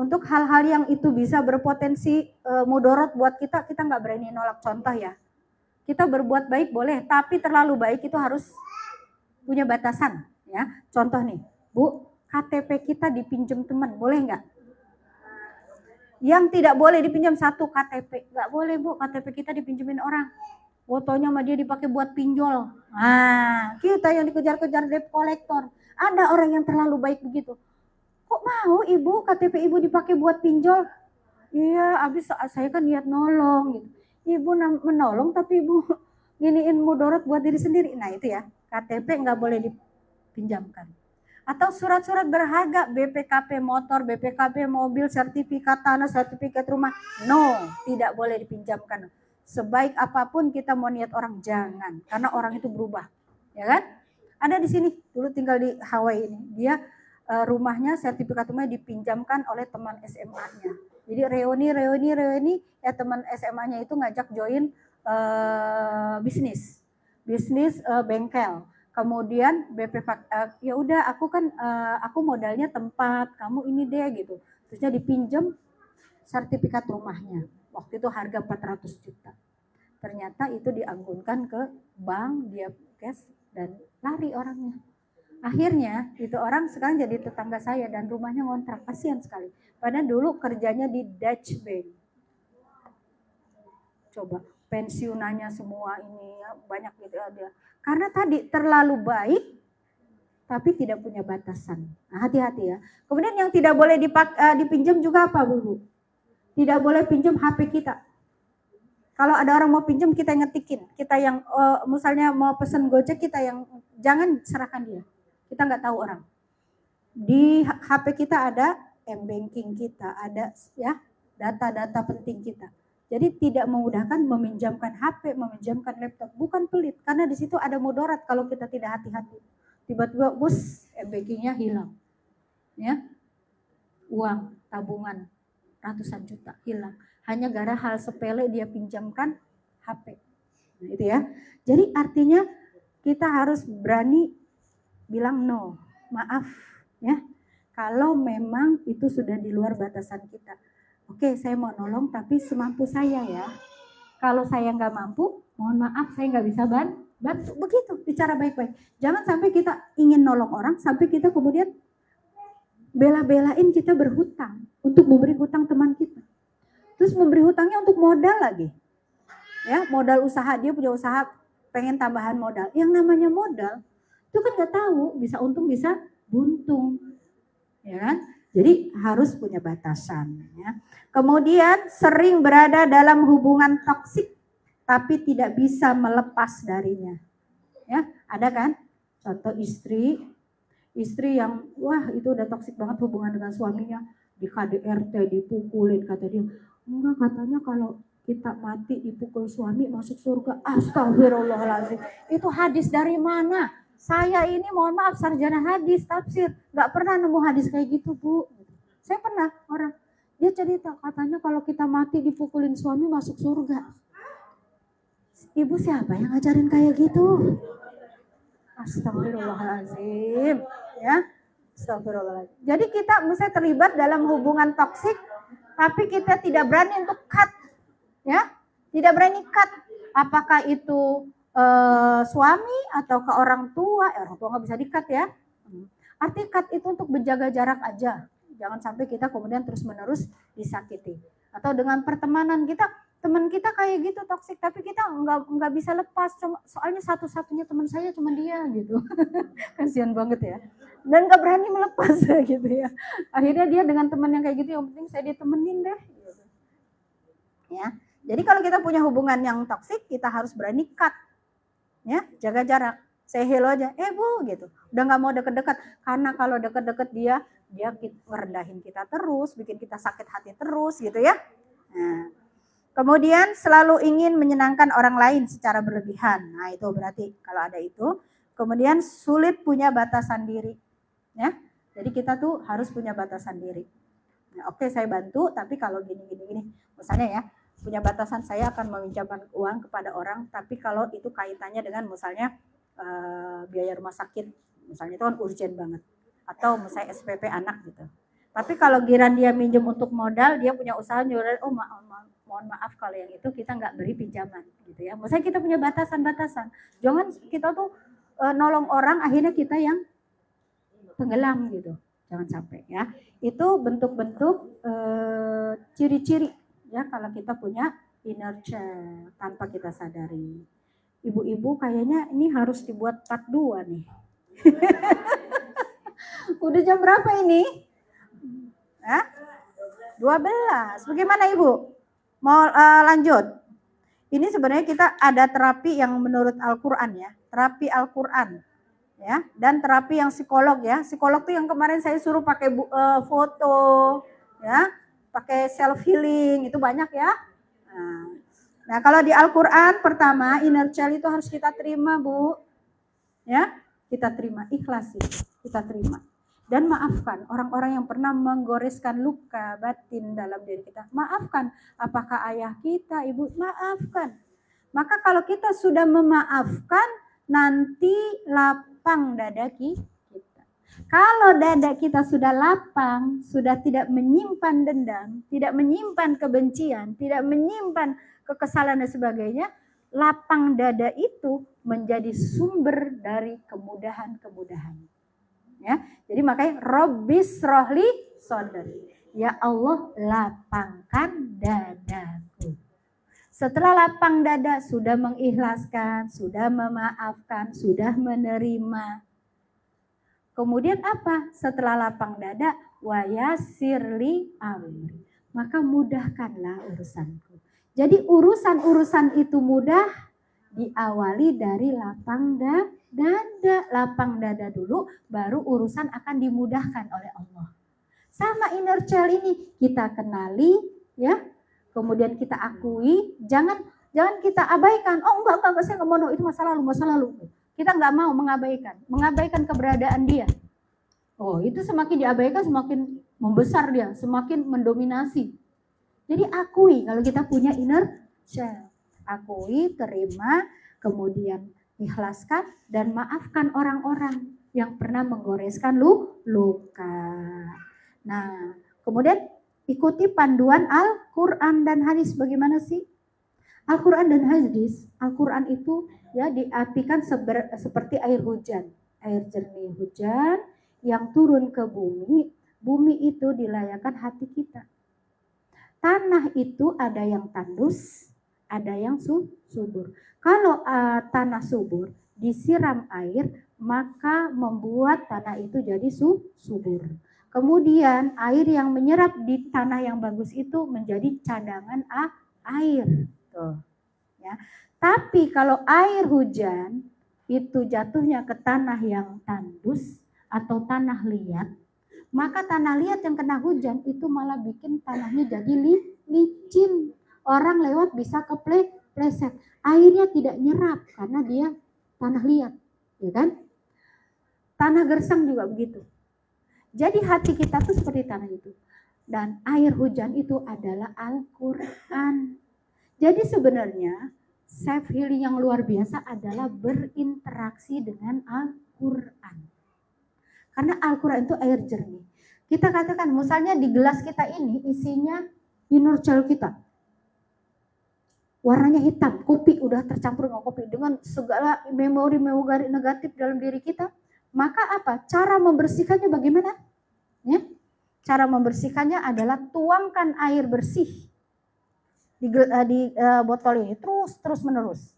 untuk hal-hal yang itu bisa berpotensi mudorot buat kita nggak berani nolak. Contoh ya, kita berbuat baik boleh, tapi terlalu baik itu harus punya batasan, ya. Contoh nih, Bu, KTP kita dipinjam teman, boleh nggak? Yang tidak boleh dipinjam satu KTP, nggak boleh Bu, KTP kita dipinjemin orang. Fotonya sama dia dipakai buat pinjol. Nah, kita yang dikejar-kejar debt collector. Ada orang yang terlalu baik begitu. Kok mau Ibu KTP Ibu dipakai buat pinjol? Iya, abis saya kan niat nolong gitu. Ibu menolong tapi Ibu giniin mudorot buat diri sendiri. Nah itu ya, KTP nggak boleh dipinjamkan. Atau surat-surat berharga, BPKB motor, BPKB mobil, sertifikat tanah, sertifikat rumah. No, tidak boleh dipinjamkan. Sebaik apapun kita mau niat orang, jangan. Karena orang itu berubah, ya kan? Ada di sini, dulu tinggal di Hawaii ini. Dia rumahnya, sertifikat rumahnya dipinjamkan oleh teman SMA-nya. Jadi reuni, ya teman SMA-nya itu ngajak join bisnis bengkel. Kemudian BP ya udah aku modalnya tempat, kamu ini deh gitu. Terusnya dipinjam sertifikat rumahnya. Waktu itu harga 400 juta. Ternyata itu dianggunkan ke bank, dia cash dan lari orangnya. Akhirnya itu orang sekarang jadi tetangga saya dan rumahnya ngontrak, kasihan sekali. Padahal dulu kerjanya di Dutch Bank. Coba pensiunannya semua ini ya, banyak gitu ada. Karena tadi terlalu baik tapi tidak punya batasan. Nah, hati-hati ya. Kemudian yang tidak boleh dipinjam juga apa Bu? Tidak boleh pinjam HP kita. Kalau ada orang mau pinjam kita ngetikin. Kita yang misalnya mau pesen Gojek kita yang jangan serahkan dia. Kita nggak tahu orang. Di HP kita ada m-banking kita, ada ya data-data penting kita. Jadi tidak memudahkan meminjamkan HP, meminjamkan laptop. Bukan pelit, karena di situ ada mudarat kalau kita tidak hati-hati. Tiba-tiba bus, bankingnya hilang. Ya, uang, tabungan, ratusan juta hilang. Hanya gara hal sepele dia pinjamkan HP. Nah, itu ya. Jadi artinya kita harus berani bilang no, maaf. Ya, kalau memang itu sudah di luar batasan kita. Oke, saya mau nolong tapi semampu saya ya. Kalau saya nggak mampu, mohon maaf saya nggak bisa bantu. Begitu, bicara baik-baik. Jangan sampai kita ingin nolong orang, sampai kita kemudian bela-belain kita berhutang untuk memberi hutang teman kita. Terus memberi hutangnya untuk modal lagi. Ya, modal usaha, dia punya usaha, pengen tambahan modal. Yang namanya modal, itu kan nggak tahu, bisa untung bisa buntung. Ya kan? Jadi harus punya batasan. Ya. Kemudian sering berada dalam hubungan toksik. tapi tidak bisa melepas darinya. Ya, ada kan? Contoh istri yang wah itu udah toksik banget hubungan dengan suaminya, di KDRT dipukulin, kata dia, enggak, katanya kalau kita mati dipukul suami masuk surga. Astagfirullahaladzim. Itu hadis dari mana? Saya ini mohon maaf sarjana hadis, tafsir, nggak pernah nemu hadis kayak gitu, Bu. Saya pernah, orang dia cerita katanya kalau kita mati dipukulin suami masuk surga. Ibu siapa yang ngajarin kayak gitu? Astagfirullahaladzim, ya. Astagfirullahaladzim. Jadi kita mesti terlibat dalam hubungan toksik, tapi kita tidak berani untuk cut, ya. Tidak berani cut. Apakah itu suami atau ke orang tua? Orang tua nggak bisa di-cut ya. Arti cut itu untuk menjaga jarak aja. Jangan sampai kita kemudian terus-menerus disakiti. Atau dengan pertemanan kita, teman kita kayak gitu toksik, tapi kita nggak bisa lepas. Soalnya satu-satunya teman saya cuma dia gitu. Kasihan banget ya. Dan nggak berani melepas gitu ya. Akhirnya dia dengan teman yang kayak gitu, yang penting saya ditemenin deh. Gitu. Ya. Jadi kalau kita punya hubungan yang toksik, kita harus berani cut. Ya, jaga jarak. Say hello aja, Bu gitu. Udah nggak mau deket-deket, karena kalau deket-deket dia ngerendahin kita terus, bikin kita sakit hati terus gitu ya. Nah, kemudian selalu ingin menyenangkan orang lain secara berlebihan. Nah itu berarti kalau ada itu. Kemudian sulit punya batasan diri, ya. Jadi kita tuh harus punya batasan diri. Nah, oke, saya bantu, tapi kalau gini, misalnya ya, punya batasan, saya akan meminjamkan uang kepada orang, tapi kalau itu kaitannya dengan misalnya biaya rumah sakit, misalnya itu kan urgent banget, atau misalnya SPP anak gitu. Tapi kalau giran dia minjem untuk modal, dia punya usaha nyuruh, mohon maaf kalau yang itu kita nggak beri pinjaman gitu ya. Misalnya kita punya batasan-batasan, jangan kita tuh nolong orang akhirnya kita yang tenggelam gitu, jangan sampai ya. Itu bentuk-bentuk ciri-ciri ya kalau kita punya inner child tanpa kita sadari. Ibu-ibu kayaknya ini harus dibuat part 2 nih. Udah jam berapa ini? 12. Bagaimana Ibu? Mau lanjut? Ini sebenarnya kita ada terapi yang menurut Al-Quran ya. Terapi Al-Quran. Ya, dan terapi yang psikolog ya. Psikolog tuh yang kemarin saya suruh pakai foto. Ya, pakai self healing. Itu banyak ya. Nah, kalau di Al-Quran pertama inner child itu harus kita terima, Bu. Ya, kita terima, ikhlasi, kita terima. Dan maafkan orang-orang yang pernah menggoreskan luka batin dalam diri kita. Maafkan, apakah ayah kita, ibu, maafkan. Maka kalau kita sudah memaafkan, nanti lapang dada kita. Kalau dada kita sudah lapang, sudah tidak menyimpan dendam, tidak menyimpan kebencian, tidak menyimpan kekesalan dan sebagainya, lapang dada itu menjadi sumber dari kemudahan-kemudahan. Ya, jadi makanya Rabbis rohli sodri. Ya Allah, lapangkan dadaku. Setelah lapang dada, sudah mengikhlaskan, sudah memaafkan, sudah menerima. Kemudian apa? Setelah lapang dada, wa yassirli amri. Maka mudahkanlah urusanku. Jadi urusan-urusan itu mudah diawali dari lapang dada. Lapang dada dulu, baru urusan akan dimudahkan oleh Allah. Sama inner child ini kita kenali, ya. Kemudian kita akui, jangan kita abaikan. Oh enggak, saya nggak mau, itu masa lalu. Kita nggak mau mengabaikan keberadaan dia. Oh itu semakin diabaikan, semakin membesar dia, semakin mendominasi. Jadi akui kalau kita punya inner child. Akui, terima, kemudian ikhlaskan dan maafkan orang-orang yang pernah menggoreskan luka. Nah, kemudian ikuti panduan Al-Quran dan hadis. Bagaimana sih? Al-Quran dan hadis. Al-Quran itu ya diartikan seperti air hujan. Air jernih hujan yang turun ke bumi. Bumi itu dilayakkan hati kita. Tanah itu ada yang tandus, ada yang subur. Kalau tanah subur disiram air, maka membuat tanah itu jadi subur. Kemudian air yang menyerap di tanah yang bagus itu menjadi cadangan air. Tuh. Ya. Tapi kalau air hujan itu jatuhnya ke tanah yang tandus atau tanah liat, maka tanah liat yang kena hujan itu malah bikin tanahnya jadi licin. Orang lewat bisa kepleset. Airnya tidak nyerap karena dia tanah liat, ya kan? Tanah gersang juga begitu. Jadi hati kita tuh seperti tanah itu. Dan air hujan itu adalah Al-Quran. Jadi sebenarnya self healing yang luar biasa adalah berinteraksi dengan Al-Quran. Karena Al-Quran itu air jernih. Kita katakan misalnya di gelas kita ini isinya inner child kita. Warnanya hitam, kopi udah tercampur dengan kopi dengan segala memori-memori negatif dalam diri kita. Maka apa? Cara membersihkannya bagaimana? Ya? Cara membersihkannya adalah tuangkan air bersih di botol ini terus menerus.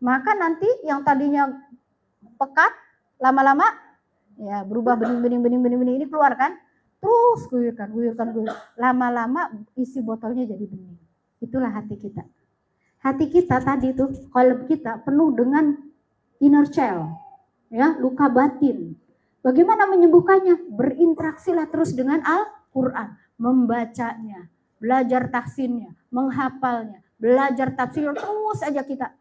Maka nanti yang tadinya pekat lama-lama ya berubah bening ini keluar kan? Terus guyurkan. Lama-lama isi botolnya jadi bening. Itulah hati kita. Hati kita tadi tuh, qalb kita penuh dengan inner child, ya, luka batin. Bagaimana menyembuhkannya? Berinteraksilah terus dengan Al-Quran, membacanya, belajar tahsinnya, menghafalnya, belajar tafsir, terus aja kita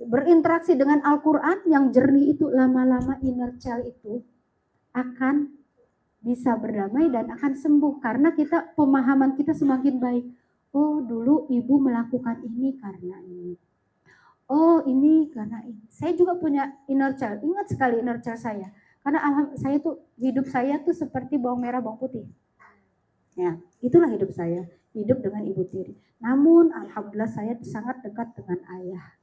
berinteraksi dengan Al-Quran yang jernih itu. Lama-lama inner child itu akan bisa berdamai dan akan sembuh karena kita pemahaman kita semakin baik. Oh, dulu ibu melakukan ini karena ini. Oh, ini karena ini. Saya juga punya inner child. Ingat sekali inner child saya. Karena saya tuh hidup saya tuh seperti bawang merah, bawang putih. Ya, itulah hidup saya. Hidup dengan ibu tiri. Namun alhamdulillah saya sangat dekat dengan ayah.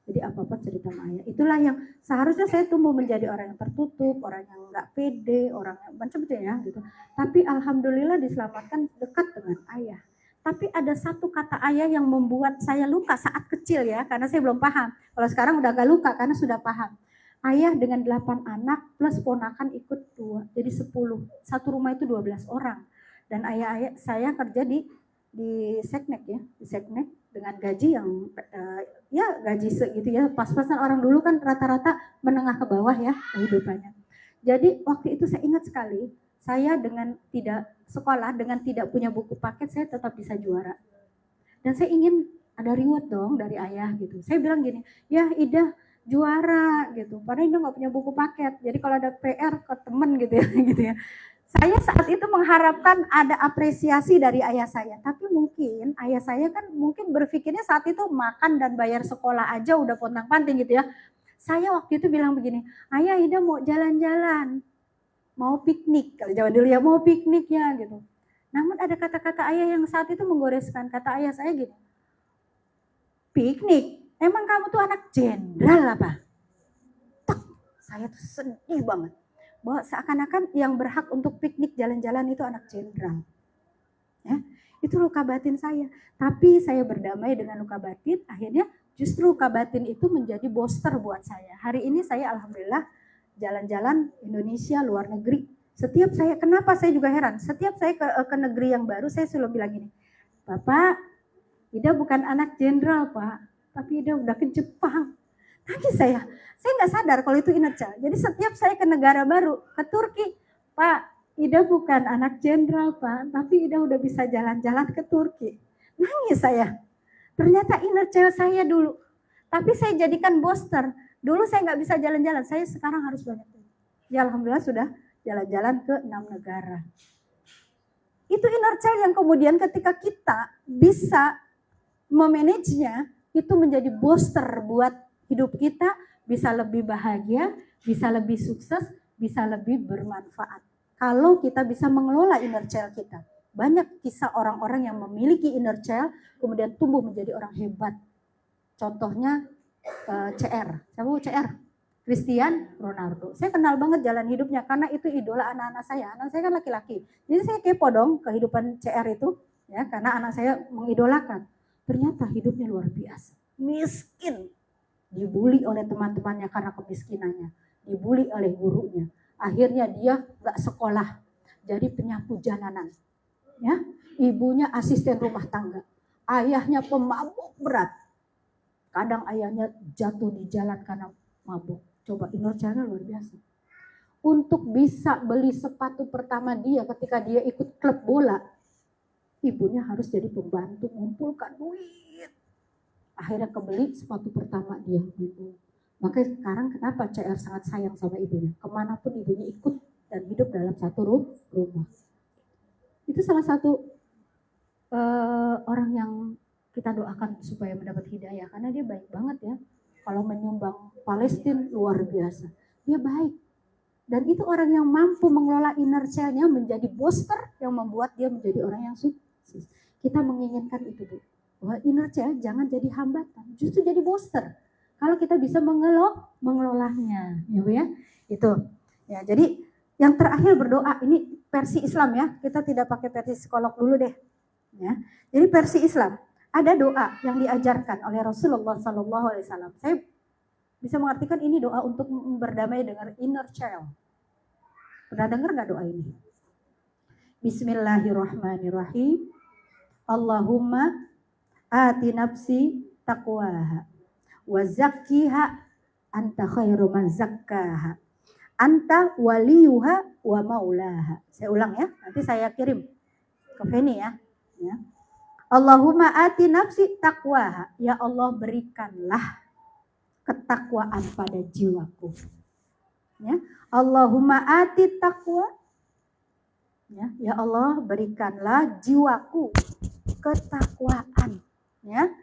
Jadi apa-apa cerita sama ayah. Itulah yang seharusnya saya tumbuh menjadi orang yang tertutup, orang yang nggak pede, orang yang macam-macam ya gitu. Tapi alhamdulillah diselamatkan dekat dengan ayah. Tapi ada satu kata ayah yang membuat saya luka saat kecil ya, karena saya belum paham. Kalau sekarang udah gak luka karena sudah paham. Ayah dengan 8 anak plus ponakan ikut 2, jadi 10. Satu rumah itu 12 orang. Dan ayah saya kerja di Seknek ya, di Seknek dengan gaji yang ya gaji segitu ya, pas-pasan. Orang dulu kan rata-rata menengah ke bawah ya kehidupannya. Jadi waktu itu saya ingat sekali, saya dengan tidak sekolah, dengan tidak punya buku paket, saya tetap bisa juara. Dan saya ingin ada reward dong dari ayah gitu. Saya bilang gini, ya Ida juara gitu. Padahal Ida nggak punya buku paket. Jadi kalau ada PR ke temen gitu ya, gitu ya. Saya saat itu mengharapkan ada apresiasi dari ayah saya. Tapi mungkin ayah saya kan mungkin berpikirnya saat itu makan dan bayar sekolah aja udah pontang-panting gitu ya. Saya waktu itu bilang begini, ayah Ida mau jalan-jalan. Mau piknik, kalau zaman dulu ya mau piknik ya gitu. Namun ada kata-kata ayah yang saat itu menggoreskan. Kata ayah saya gitu, piknik? Emang kamu tuh anak jenderal apa? Tok, saya tuh sedih banget. Bahwa seakan-akan yang berhak untuk piknik jalan-jalan itu anak jenderal. Ya, itu luka batin saya. Tapi saya berdamai dengan luka batin, akhirnya justru luka batin itu menjadi booster buat saya. Hari ini saya alhamdulillah jalan-jalan Indonesia, luar negeri. Setiap saya, kenapa saya juga heran, setiap saya ke negeri yang baru, saya selalu bilang gini, Bapak, Ida bukan anak jenderal Pak, tapi Ida udah ke Jepang. Nangis saya nggak sadar kalau itu inner child. Jadi setiap saya ke negara baru, ke Turki, Pak, Ida bukan anak jenderal Pak, tapi Ida udah bisa jalan-jalan ke Turki. Nangis saya. Ternyata inner child saya dulu. Tapi saya jadikan booster. Dulu saya nggak bisa jalan-jalan, saya sekarang harus banyak. Ya alhamdulillah sudah jalan-jalan ke 6 negara. Itu inner child yang kemudian ketika kita bisa memanagenya, itu menjadi booster buat hidup kita, bisa lebih bahagia, bisa lebih sukses, bisa lebih bermanfaat. Kalau kita bisa mengelola inner child kita. Banyak kisah orang-orang yang memiliki inner child, kemudian tumbuh menjadi orang hebat. Contohnya CR, siapa CR? Cristiano Ronaldo. Saya kenal banget jalan hidupnya karena itu idola anak-anak saya. Anak saya kan laki-laki. Jadi saya kepo dong kehidupan CR itu, ya, karena anak saya mengidolakan. Ternyata hidupnya luar biasa. Miskin. Dibully oleh teman-temannya karena kemiskinannya. Dibully oleh gurunya. Akhirnya dia gak sekolah. Jadi penyapu jalanan. Ya, ibunya asisten rumah tangga. Ayahnya pemabuk berat. Kadang ayahnya jatuh di jalan karena mabuk. Coba inner child-nya luar biasa. Untuk bisa beli sepatu pertama dia ketika dia ikut klub bola, ibunya harus jadi pembantu mengumpulkan duit. Akhirnya kebeli sepatu pertama dia. Makanya sekarang kenapa CR sangat sayang sama ibunya. Kemanapun ibunya ikut dan hidup dalam satu rumah. Itu salah satu orang yang kita doakan supaya mendapat hidayah. Karena dia baik banget ya. Kalau menyumbang Palestina luar biasa. Dia baik. Dan itu orang yang mampu mengelola inner child-nya menjadi booster yang membuat dia menjadi orang yang sukses. Kita menginginkan itu, Bu. Bahwa inner child jangan jadi hambatan, justru jadi booster. Kalau kita bisa mengelolanya, ya Bu ya. Itu. Ya, jadi yang terakhir berdoa, ini versi Islam ya. Kita tidak pakai versi psikolog dulu deh. Ya. Jadi versi Islam, ada doa yang diajarkan oleh Rasulullah SAW. Saya bisa mengartikan ini doa untuk berdamai dengan inner child. Pernah dengar nggak doa ini? Bismillahirrahmanirrahim. Allahumma ati nafsi taqwaha wa zakkiha anta khairu man zakkaha anta waliyuha wa maulaha. Saya ulang ya, nanti saya kirim ke Feni ya. Allahumma ati nafsi taqwaha. Ya Allah, berikanlah ketakwaan pada jiwaku. Ya, Allahumma ati taqwa. Ya Allah, berikanlah jiwaku ketakwaan. Ya,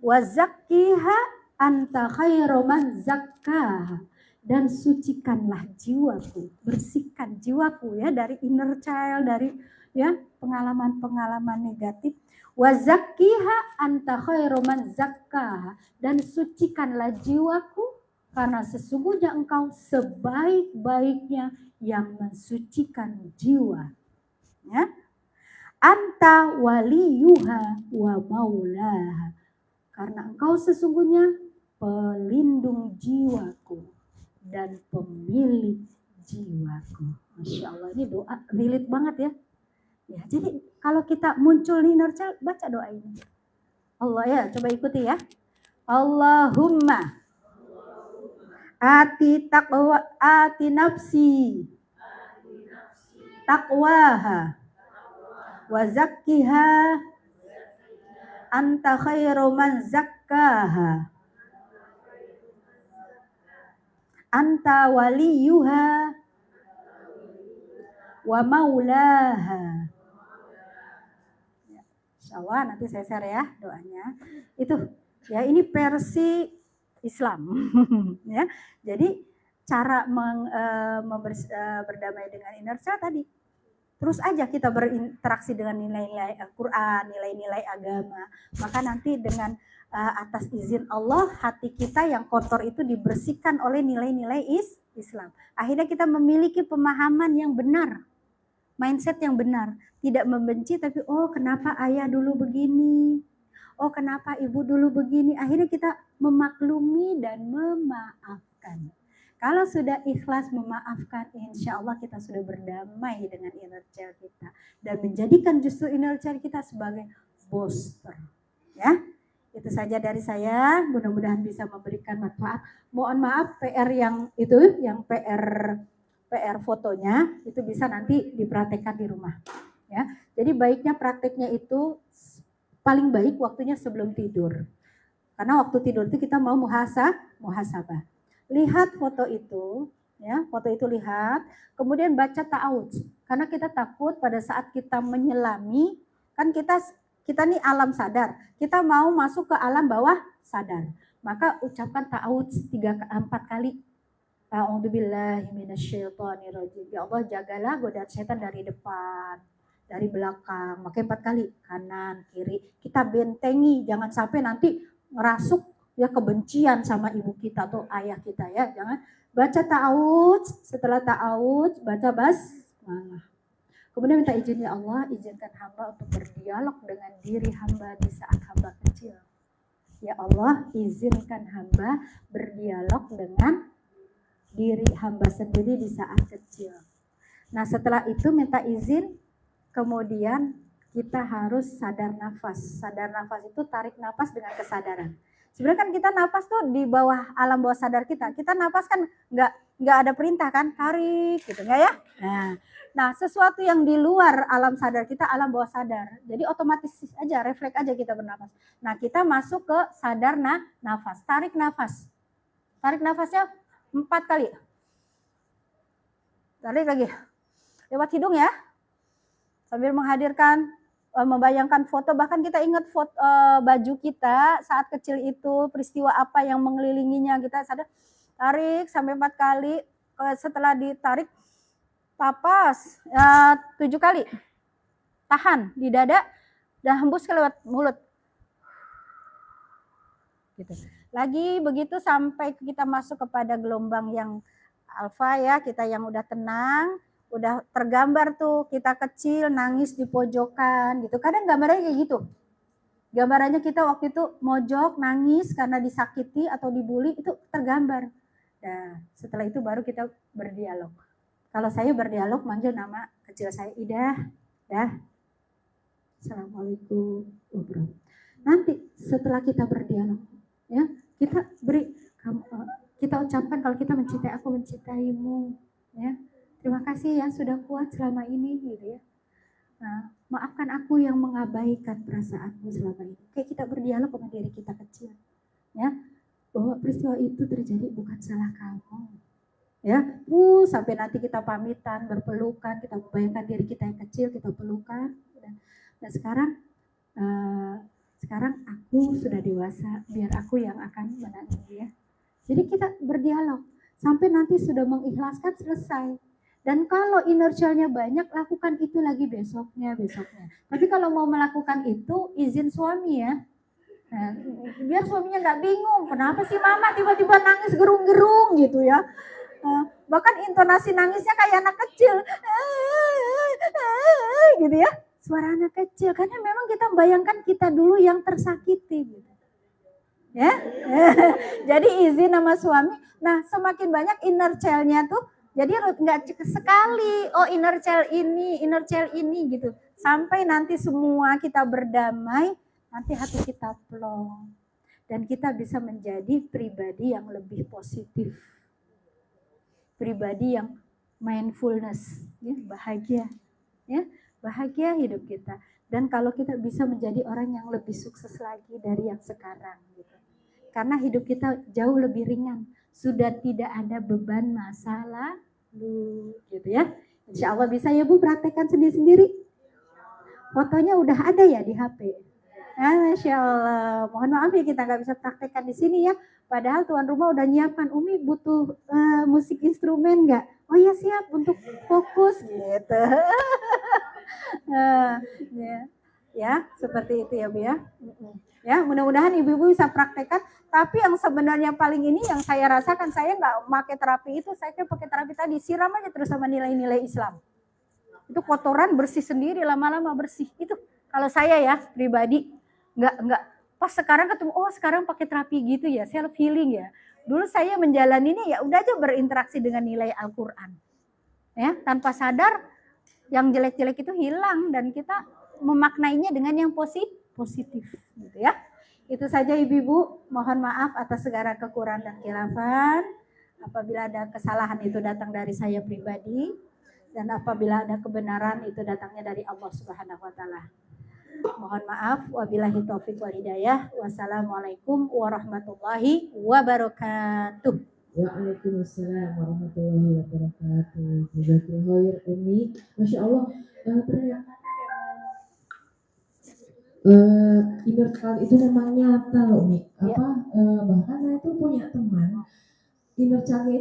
wa zakkiha anta khairu man zakkaha. Dan sucikanlah jiwaku, bersihkan jiwaku ya dari inner child, dari ya pengalaman-pengalaman negatif. Wa zakkiha anta khairu man zakkaha. Dan sucikanlah jiwaku karena sesungguhnya engkau sebaik-baiknya yang mensucikan jiwa. Ya. Anta waliyuha wa maulaha. Karena engkau sesungguhnya pelindung jiwaku dan pemilik jiwaku. Masya Allah, ini doa relate banget ya. Ya, jadi kalau kita muncul di inner child, baca doa ini. Allah ya, coba ikuti ya. Allahumma ati taqwa ati nafsi taqwaha wa zakkiha anta khairu man zakkaha anta waliyuha wa maulaha. Insyaallah nanti saya share ya doanya. Itu ya, ini versi Islam ya. Jadi cara berdamai dengan inner child tadi. Terus aja kita berinteraksi dengan nilai-nilai Al-Quran, nilai-nilai agama. Maka nanti dengan atas izin Allah, hati kita yang kotor itu dibersihkan oleh nilai-nilai Islam. Akhirnya kita memiliki pemahaman yang benar, mindset yang benar. Tidak membenci, tapi oh kenapa ayah dulu begini, oh kenapa ibu dulu begini. Akhirnya kita memaklumi dan memaafkan. Kalau sudah ikhlas memaafkan, insya Allah kita sudah berdamai dengan inner child kita. Dan menjadikan justru inner child kita sebagai booster. Ya, itu saja dari saya. Mudah-mudahan bisa memberikan manfaat. Mohon maaf PR yang itu, yang PR fotonya, itu bisa nanti dipraktekkan di rumah. Ya, jadi baiknya prakteknya itu paling baik waktunya sebelum tidur. Karena waktu tidur itu kita mau muhasabah. Lihat foto itu, ya, foto itu lihat, kemudian baca ta'awudz. Karena kita takut pada saat kita menyelami, kan kita nih alam sadar, kita mau masuk ke alam bawah sadar. Maka ucapkan ta'awudz 3-4 kali. A'udzubillahi minasyaitonirrajim. Ya Allah, jagalah godaan setan dari depan, dari belakang. Makanya 4 kali, kanan, kiri. Kita bentengi, jangan sampai nanti ngerasuk ya kebencian sama ibu kita atau ayah kita ya. Jangan. Baca ta'awudz, setelah ta'awudz baca basmalah. Kemudian minta izin, ya Allah, izinkan hamba untuk berdialog dengan diri hamba di saat hamba kecil. Ya Allah, izinkan hamba berdialog dengan diri hamba sendiri di saat kecil. Nah, setelah itu minta izin, kemudian kita harus sadar nafas. Sadar nafas itu tarik nafas dengan kesadaran. Sebenarnya kan kita napas tuh di bawah alam bawah sadar kita. Kita napas kan nggak ada perintah kan, tarik gitu nggak ya? Nah, sesuatu yang di luar alam sadar kita, alam bawah sadar. Jadi otomatis aja, refleks aja kita bernapas. Nah, kita masuk ke sadar nafas. Tarik nafas. Tarik nafasnya 4 kali. Tarik lagi. Lewat hidung ya. Sambil menghadirkan, membayangkan foto, bahkan kita ingat foto baju kita saat kecil itu, peristiwa apa yang mengelilinginya, kita sadar. Tarik sampai 4 kali. Setelah ditarik, tapas 7 kali. Tahan di dada dan hembus ke lewat mulut. Gitu. Lagi begitu sampai kita masuk kepada gelombang yang alfa ya, kita yang udah tenang, udah tergambar tuh kita kecil nangis di pojokan gitu. Kadang gambarnya kayak gitu. Gambarannya kita waktu itu mojok nangis karena disakiti atau dibully, itu tergambar. Nah, setelah itu baru kita berdialog. Kalau saya berdialog manggil nama kecil saya Ida, ya. Assalamualaikum warahmatullahi. Nanti setelah kita berdialog, ya, kita beri, kita ucapkan kalau kita mencintai, aku mencintaimu, ya. Terima kasih ya sudah kuat selama ini, gitu ya. Nah, maafkan aku yang mengabaikan perasaanmu selama ini. Kayak kita berdialog sama diri kita kecil, ya, bahwa peristiwa itu terjadi bukan salah kamu, ya. Sampai nanti kita pamitan, berpelukan, kita bayangkan diri kita yang kecil, kita pelukan. Dan sekarang aku sudah dewasa, biar aku yang akan menangani ya. Jadi kita berdialog sampai nanti sudah mengikhlaskan, selesai. Dan kalau inersialnya banyak, lakukan itu lagi besoknya. Tapi kalau mau melakukan itu, izin suami ya. Nah, biar suaminya nggak bingung, kenapa sih mama tiba-tiba nangis gerung-gerung gitu ya. Bahkan intonasi nangisnya kayak anak kecil. Gitu ya. Suara anak kecil, karena memang kita bayangkan kita dulu yang tersakiti gitu. Ya. Jadi izin sama suami. Nah, semakin banyak inner child-nya tuh, jadi nggak sekali, oh inner child ini gitu. Sampai nanti semua kita berdamai, nanti hati kita plong. Dan kita bisa menjadi pribadi yang lebih positif. Pribadi yang mindfulness, ya, bahagia. Ya, bahagia hidup kita. Dan kalau kita bisa menjadi orang yang lebih sukses lagi dari yang sekarang gitu. Karena hidup kita jauh lebih ringan, sudah tidak ada beban masalah gitu ya. Insya Allah bisa ya Bu, praktekkan sendiri-sendiri. Fotonya udah ada ya di HP. Masya Allah, mohon maaf ya kita nggak bisa praktekkan di sini ya. Padahal tuan rumah udah nyiapkan, Umi butuh musik instrumen nggak? Oh ya siap, untuk fokus gitu. Ya seperti itu ya Bu ya. Ya mudah-mudahan ibu-ibu bisa praktekkan. Tapi yang sebenarnya paling ini yang saya rasakan, saya nggak pakai terapi itu, saya pakai terapi tadi, siram aja terus sama nilai-nilai Islam. Itu kotoran bersih sendiri, lama-lama bersih. Itu kalau saya ya pribadi nggak pas sekarang ketemu, oh sekarang pakai terapi gitu ya, self healing ya. Dulu saya menjalaninya ya udah aja berinteraksi dengan nilai Al-Qur'an. Ya, tanpa sadar yang jelek-jelek itu hilang dan kita memaknainya dengan yang positif gitu ya. Itu saja ibu-ibu, mohon maaf atas segala kekurangan dan khilafan. Apabila ada kesalahan itu datang dari saya pribadi, dan apabila ada kebenaran itu datangnya dari Allah Subhanahu wa taala. Mohon maaf, wabillahi taufiq wal hidayah. Wassalamualaikum warahmatullahi wabarakatuh. Waalaikumsalam warahmatullahi wabarakatuh. Jazakallahu khair Umi. Masya Allah, ternyata inner child itu memang nyata loh Umi. Bahkan saya tuh punya teman inner child-nya itu